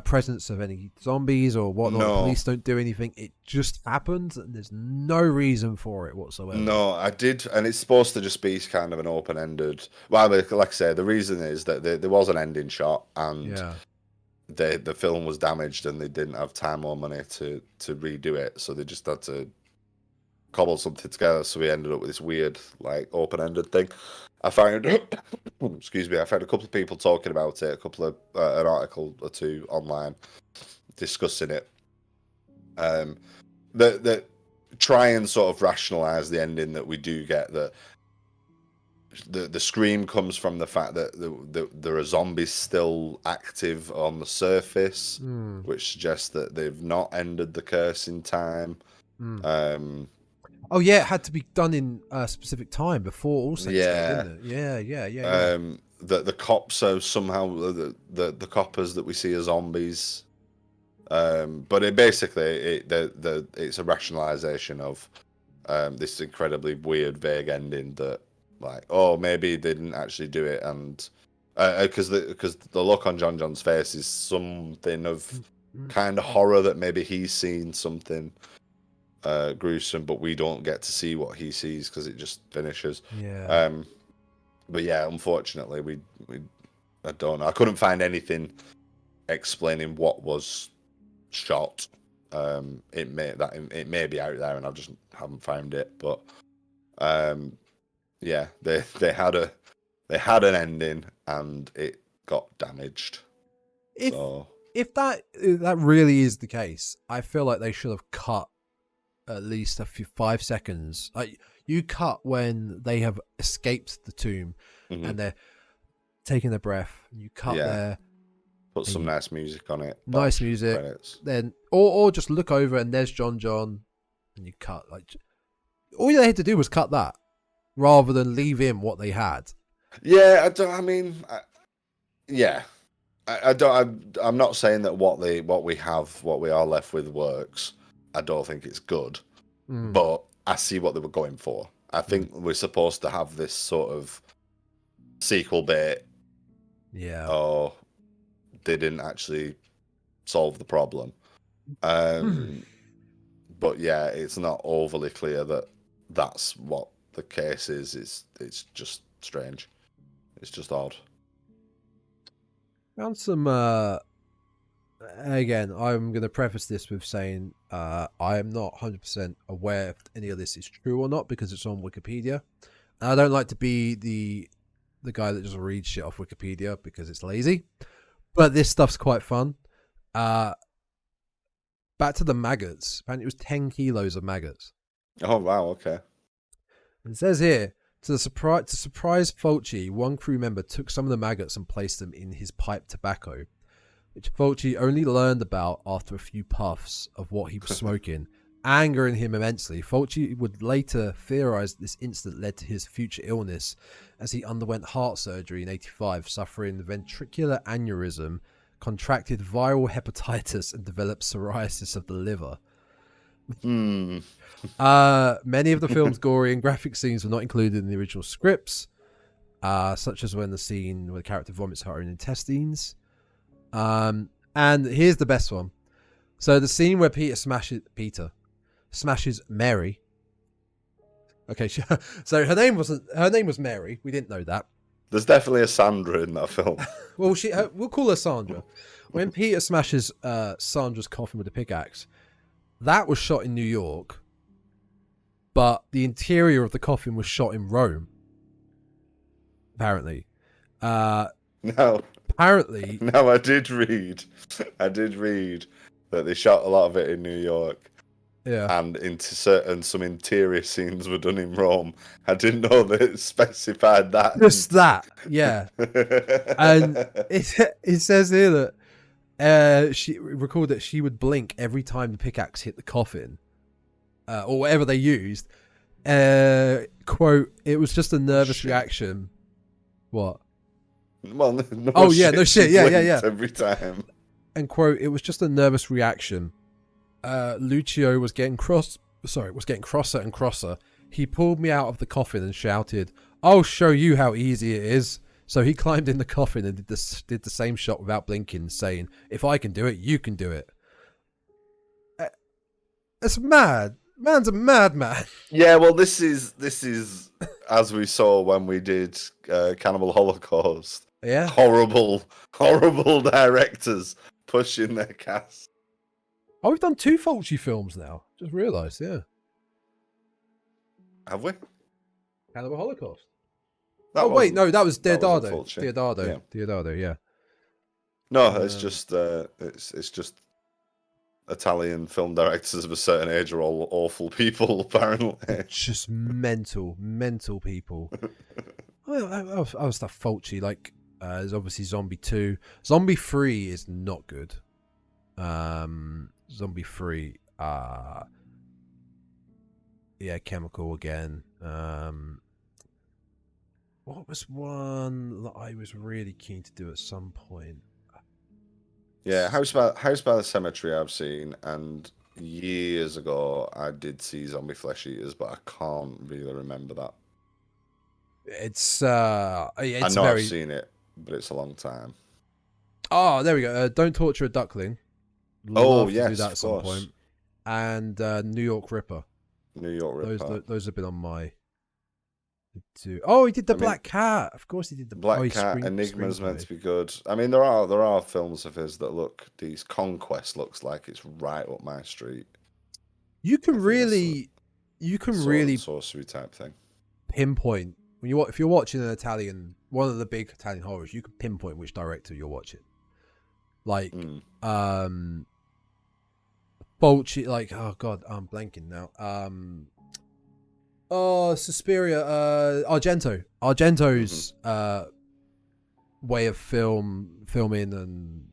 presence of any zombies or whatnot. No. The police don't do anything. It just happens, and there's no reason for it whatsoever. No, I did, and it's supposed to just be kind of an open-ended. Well, like I say, the reason is that there was an ending shot, and the film was damaged, and they didn't have time or money to redo it, so they just had to cobble something together. So we ended up with this weird, like, open-ended thing. I found, excuse me, I found a couple of people talking about it, an article or two online discussing it. That try and sort of rationalize the ending that we do get. That the scream comes from the fact that there are zombies still active on the surface, which suggests that they've not ended the curse in time. Oh yeah, it had to be done in a specific time before all Saints Day, didn't it? Yeah. The cops are somehow the coppers that we see as zombies. But it basically it's a rationalization of this incredibly weird, vague ending that, like, oh, maybe they didn't actually do it, and because the look on John's face is something of kind of horror, that maybe he's seen something gruesome, but we don't get to see what he sees because it just finishes. But yeah, unfortunately, I don't know. I couldn't find anything explaining what was shot. It may be out there, and I just haven't found it. But yeah, they had an ending, and it got damaged. If that really is the case, I feel like they should have cut at least 5 seconds. Like, you cut when they have escaped the tomb and they're taking their breath. You cut there. Put some nice music on it. Nice music. Credits. Then, or just look over and there's John, and you cut. Like, all they had to do was cut that, rather than leave in what they had. Yeah, I'm not saying that what we are left with works. I don't think it's good. but I see what they were going for. I think we're supposed to have this sort of sequel bait. Yeah. Or they didn't actually solve the problem. But yeah, it's not overly clear that that's what the case is. It's just strange. It's just odd. Found some. Again, I'm going to preface this with saying I am not 100% aware if any of this is true or not because it's on Wikipedia. And I don't like to be the guy that just reads shit off Wikipedia because it's lazy. But this stuff's quite fun. Back to the maggots. Apparently it was 10 kilos of maggots. Oh, wow, okay. It says here, to surprise Fulci, one crew member took some of the maggots and placed them in his pipe tobacco, which Fulci only learned about after a few puffs of what he was smoking, angering him immensely. Fulci would later theorize this incident led to his future illness as he underwent heart surgery in 1985, suffering ventricular aneurysm, contracted viral hepatitis, and developed cirrhosis of the liver. Many of the film's gory and graphic scenes were not included in the original scripts, such as when the scene where the character vomits her own intestines. And here's the best one. So the scene where Peter smashes Mary. Okay, so her name was Mary. We didn't know that. There's definitely a Sandra in that film. Well, we'll call her Sandra. When Peter smashes Sandra's coffin with a pickaxe, that was shot in New York, but the interior of the coffin was shot in Rome. Apparently. No. Apparently. No, I did read that they shot a lot of it in New York. Yeah. And some interior scenes were done in Rome. I didn't know that it specified that. Just that, yeah. And it says here that she recalled that she would blink every time the pickaxe hit the coffin, or whatever they used. Quote, it was just a nervous reaction. What? Well, no oh, yeah, no shit. Yeah. Every time. And quote, it was just a nervous reaction. Lucio was getting crosser and crosser. He pulled me out of the coffin and shouted, "I'll show you how easy it is." So he climbed in the coffin and did the same shot without blinking, saying, "If I can do it, you can do it." It's mad. Man's a madman. Yeah, well, this is as we saw when we did Cannibal Holocaust. Yeah. Horrible directors pushing their cast. Oh, we've done 2 Fulci films now. Just realised, yeah. Have we? Cannibal Holocaust. Wait, no, that was Deodato. Yeah. Deodato, yeah. No, it's just Italian film directors of a certain age are all awful people, apparently. Just mental people. I was that Fulci. Like, there's obviously Zombie 2. Zombie 3 is not good. Zombie 3, yeah, Chemical again. What was one that I was really keen to do at some point? Yeah, House by the Cemetery I've seen, and years ago I did see Zombie Flesh Eaters, but I can't really remember that. I know I've seen it, but it's a long time. Oh, there we go. Don't Torture a Duckling. Love yes, to do that at some point. And New York Ripper. New York Ripper. Those have been on my. Oh, he did the Black Cat. Of course, he did the Black Cat. Enigma's meant to be good. I mean, there are films of his that look. These Conquest looks like it's right up my street. You can really sorcery type thing. Pinpoint if you're watching one of the big Italian horrors, you can pinpoint which director you're watching. Like, Fulci, like, oh god, I'm blanking now. Suspiria, Argento's way of filming and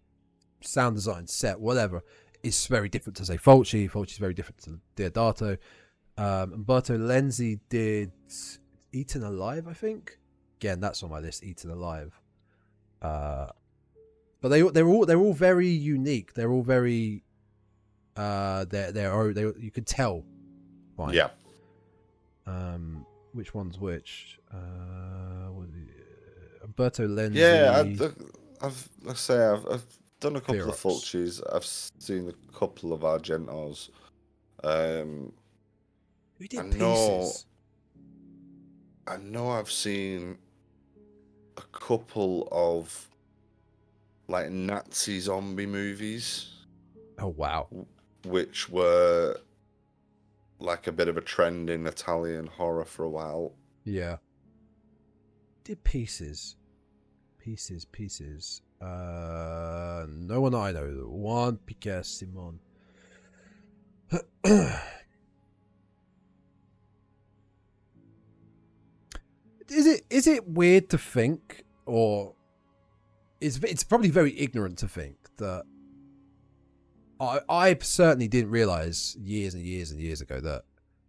sound design, set, whatever, is very different to, say, Fulci. Fulci's very different to Deodato. Umberto Lenzi did Eaten Alive, I think. Again, that's on my list, Eaten Alive. But they're all very unique. They're all very you could tell Fine. Yeah. Which one's which? Umberto Lenzi. Yeah, I've done a couple of Ferox. Fulcis. I've seen a couple of Argentos. Who did I know. Pieces? I know I've seen a couple of like Nazi zombie movies, Oh wow. which were like a bit of a trend in Italian horror for a while. Yeah. Did Pieces. No one I know. Juan Piquet Simon. Is it weird to think, or it's probably very ignorant to think that I certainly didn't realize years and years and years ago that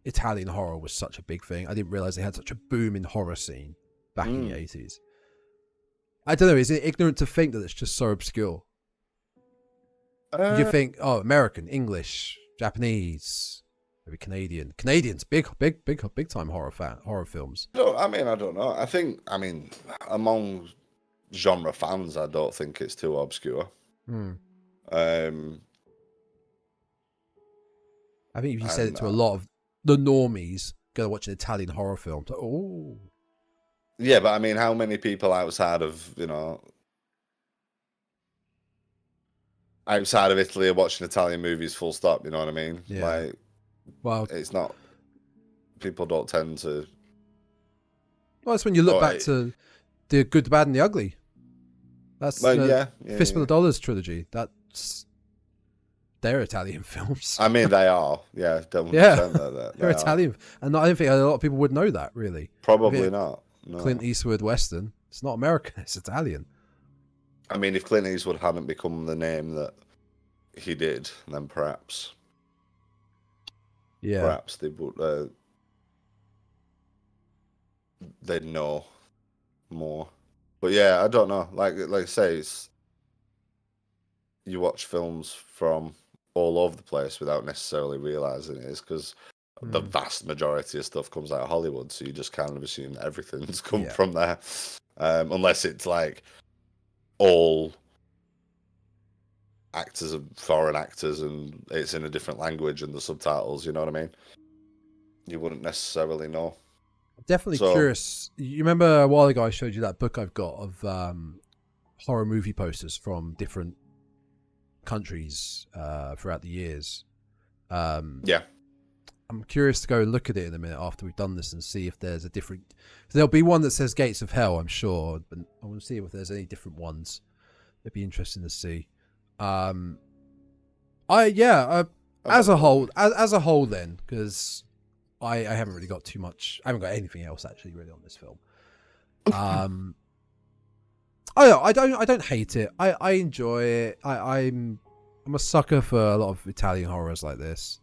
Italian horror was such a big thing. I didn't realize they had such a booming horror scene back in the 80s. I don't know. Is it ignorant to think that it's just so obscure? You think, oh, American, English, Japanese, maybe Canadian. Canadians, big time horror films. No, I don't know. I think, among genre fans, I don't think it's too obscure. I think if you said it to a lot of the normies, go watch an Italian horror film. Like, oh. Yeah, but how many people outside of Italy are watching Italian movies full stop, you know what I mean? Yeah. Like, well, it's not, people don't tend to. Well, that's when you look back to The Good, the Bad and the Ugly. That's Fistful of Dollars trilogy. They're Italian films. They are. Yeah, they're Italian. And I don't think a lot of people would know that, really. Probably not. No. Clint Eastwood Western. It's not American, it's Italian. If Clint Eastwood hadn't become the name that he did, then perhaps they would they'd know more. But yeah, I don't know. Like I say, you watch films from all over the place without necessarily realizing it is because the vast majority of stuff comes out of Hollywood, so you just kind of assume that everything's come from there, unless it's like all actors are foreign actors and it's in a different language and the subtitles, you know what I mean? You wouldn't necessarily know. Definitely curious. You remember a while ago I showed you that book I've got of horror movie posters from different countries throughout the years. I'm curious to go look at it in a minute after we've done this and see if there's a different. There'll be one that says Gates of Hell, I'm sure, but I want to see if there's any different ones. It'd be interesting to see. As a whole, then, because I haven't really got too much. I haven't got anything else actually really on this film. I don't hate it. I enjoy it. I'm a sucker for a lot of Italian horrors like this.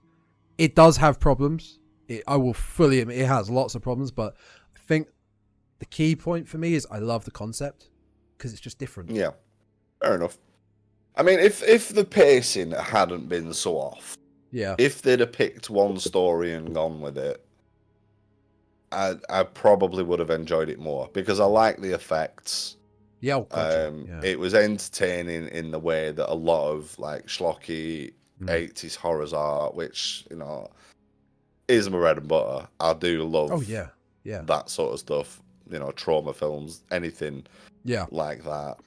It does have problems. I will fully admit it has lots of problems, but I think the key point for me is I love the concept because it's just different. Yeah, fair enough. If the pacing hadn't been so off, if they'd have picked one story and gone with it, I probably would have enjoyed it more because I like the effects. Yeah, it was entertaining in the way that a lot of like schlocky 80s horrors are, which is my bread and butter. I do love that sort of stuff, trauma films, anything like that.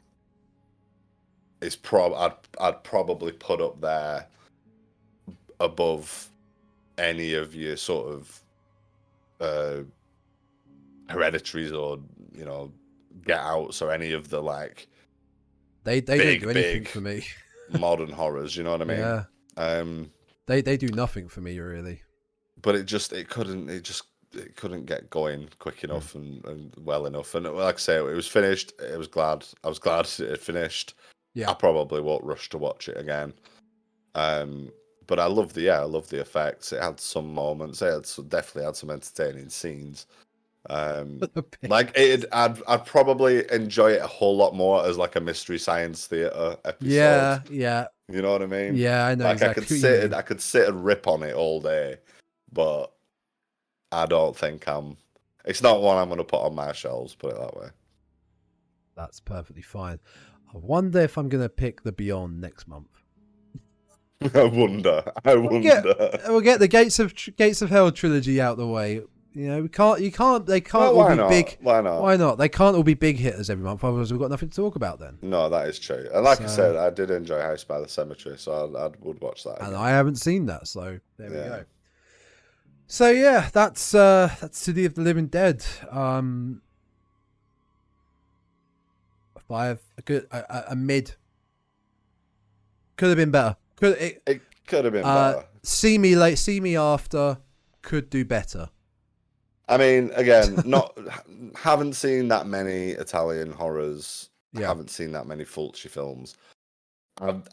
It's I'd probably put up there above any of your sort of Hereditaries or Get Outs or any of the like they don't do anything for me. Modern horrors, you know what I mean? They do nothing for me really. But it couldn't get going quick enough and well enough. And like I say, it was finished. I was glad it had finished. Yeah. I probably won't rush to watch it again. But I love the effects. It had some moments. Definitely had some entertaining scenes. Like I'd probably enjoy it a whole lot more as like a Mystery Science Theater episode. Yeah. You know what I mean? Yeah, I know. Like exactly I could sit and rip on it all day, but I don't think it's not one I'm going to put on my shelves, put it that way. That's perfectly fine. I wonder if I'm going to pick The Beyond next month. I wonder. We'll get the Gates of Hell trilogy out the way. You know, they can't all be big. Why not? Why not? They can't all be big hitters every month, otherwise we've got nothing to talk about then. No, that is true. And like I said, I did enjoy House by the Cemetery, so I would watch that again. And I haven't seen that, so there we go. So yeah, that's City of the Living Dead. A mid. Could have been better. It could have been better. See me after. Could do better. I mean, again, haven't seen that many Italian horrors. Yeah. Haven't seen that many Fulci films.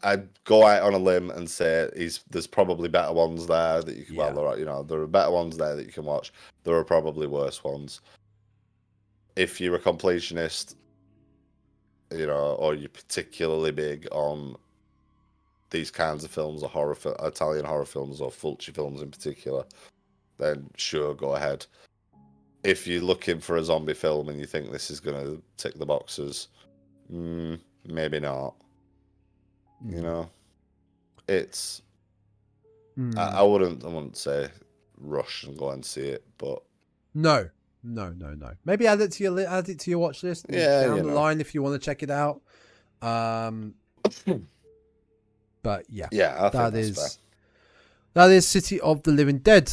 I'd go out on a limb and say there's probably better ones there that you can. Yeah. Well, there are better ones there that you can watch. There are probably worse ones. If you're a completionist, or you're particularly big on these kinds of films, or Italian horror films, or Fulci films in particular, then sure, go ahead. If you're looking for a zombie film and you think this is going to tick the boxes, maybe not. It's. I wouldn't say rush and go and see it, but no. Maybe add it to your watch list. Yeah, down the line if you want to check it out. But yeah, I think that's fair. That is City of the Living Dead.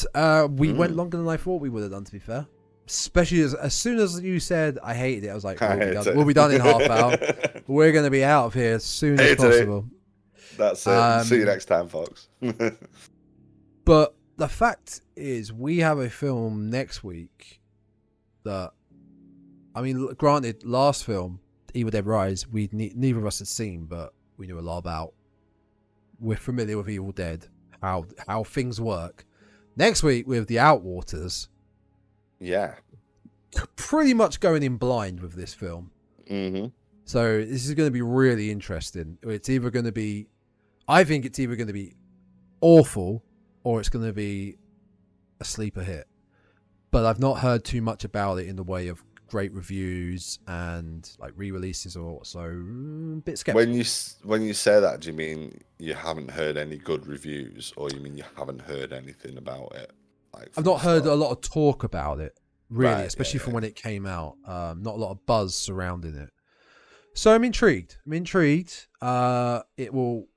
We went longer than I thought we would have done, to be fair. Especially as soon as you said I hated it, I was like, we'll be done in half hour. We're going to be out of here as soon as possible. That's it. See you next time, folks. But the fact is, we have a film next week that, I mean, granted, last film, Evil Dead Rise, neither of us had seen, but we knew a lot about. We're familiar with Evil Dead, how things work. Next week, with The Outwaters. Yeah. Pretty much going in blind with this film. Mm-hmm. So this is going to be really interesting. It's either going to be, I think it's either going to be awful or it's going to be a sleeper hit. But I've not heard too much about it in the way of great reviews and like re-releases or so. A bit skeptical. When you say that, do you mean you haven't heard any good reviews, or you mean you haven't heard anything about it? I've not heard a lot of talk about it, really, especially from when it came out. Not a lot of buzz surrounding it. So I'm intrigued. It will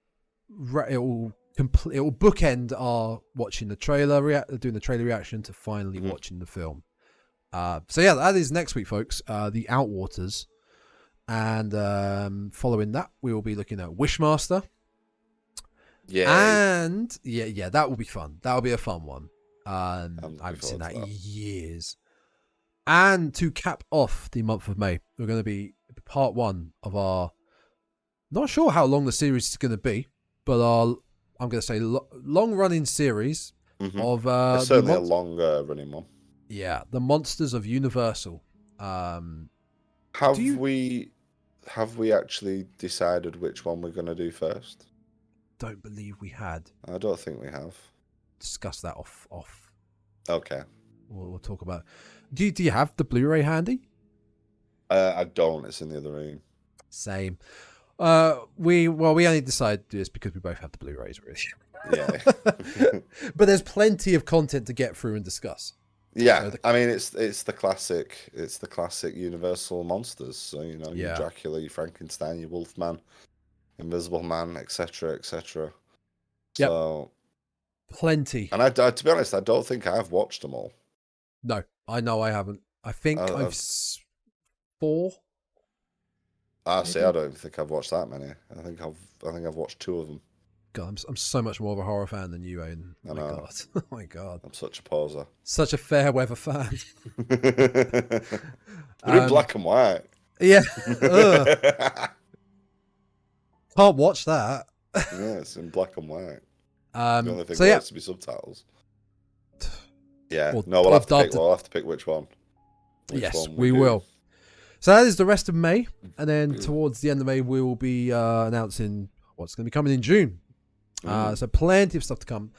bookend our watching the trailer, doing the trailer reaction to finally watching the film. So yeah, that is next week, folks. The Outwaters, and following that, we will be looking at Wishmaster. Yeah, and yeah, that will be fun. That will be a fun one. I haven't seen that in years. And to cap off the month of May, we're going to be part one of our. Not sure how long the series is going to be, but I'm going to say long-running series of. It's certainly a longer running one. Yeah, the Monsters of Universal. Have we actually decided which one we're going to do first? Don't believe we had. I don't think we have. Discuss that off. Okay. We'll talk about. Do you have the Blu-ray handy? I don't. It's in the other room. Same. We only decided to do this because we both have the Blu-rays, really. Yeah. But there's plenty of content to get through and discuss. Yeah, I mean it's the classic Universal monsters. So your Dracula, your Frankenstein, your Wolfman, Invisible Man, etc., etc. Yep. So plenty. And I, to be honest, I don't think I've watched them all. No, I know I haven't. I think I've 4. I see. I don't even think I've watched that many. I think I've watched 2 of them. God, I'm so much more of a horror fan than you, Aidan. I know. God. Oh my God. I'm such a poser. Such a fair weather fan. They're in black and white. Yeah. Can't watch that. Yeah, it's in black and white. The only thing has to be subtitles. Yeah. We'll have to pick which one. Yes, we will. So that is the rest of May, and then towards the end of May, we will be announcing what's going to be coming in June. So plenty of stuff to come.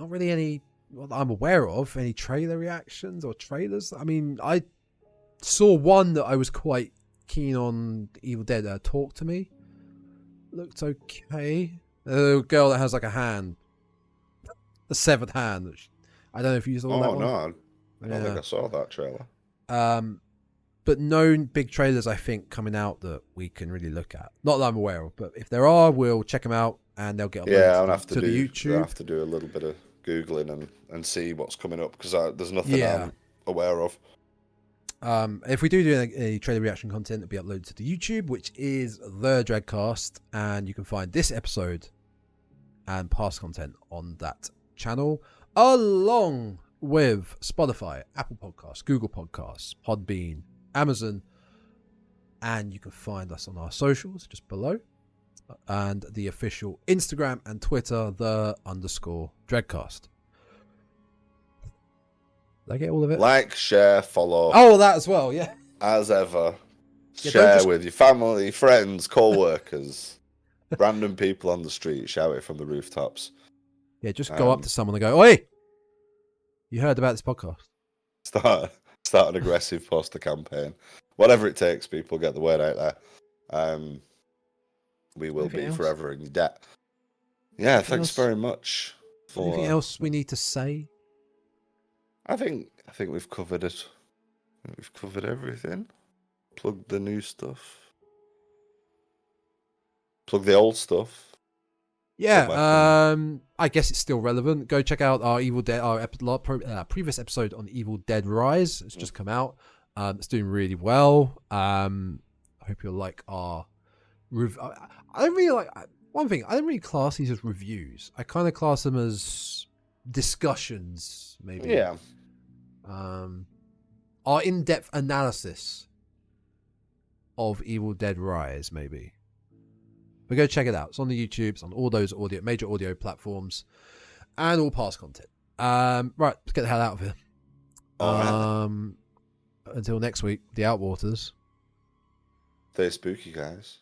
Not really any that I'm aware of, any trailer reactions or trailers. I mean, I saw one that I was quite keen on, Evil Dead, Talk to Me. Looked okay. The girl that has like a hand, a severed hand. I don't know if you saw that one. No, I don't think I saw that trailer. But no big trailers, I think, coming out that we can really look at. Not that I'm aware of, but if there are, we'll check them out and they'll get uploaded to the YouTube. I'll have to do a little bit of Googling and see what's coming up because there's nothing I'm aware of. If we do any trailer reaction content, it'll be uploaded to the YouTube, which is the Dreadcast, and you can find this episode and past content on that channel, along with Spotify, Apple Podcasts, Google Podcasts, Podbean, Amazon, and you can find us on our socials just below, and the official Instagram and Twitter, _Dreadcast. Did I get all of it? Like, share, follow. Oh, that as well, yeah. As ever. Share with your family, friends, co-workers, random people on the street. Shout it from the rooftops. Yeah, just go up to someone and go, "Oi, you heard about this podcast?" Start an aggressive poster campaign. Whatever it takes, people, get the word out there. We will be forever in your debt. Yeah, thanks very much. Anything else we need to say? I think we've covered it. We've covered everything. Plug the new stuff. Plug the old stuff. Yeah, I guess it's still relevant. Go check out our Evil Dead, previous episode on Evil Dead Rise. It's just come out. It's doing really well. I hope you'll like our review. I don't really like one thing. I don't really class these as reviews. I kind of class them as discussions, maybe. Yeah. Our in-depth analysis of Evil Dead Rise, maybe. But go check it out. It's on the YouTube. It's on all those major audio platforms and all past content. Right, let's get the hell out of here. Until next week, the Outwaters. Stay spooky, guys.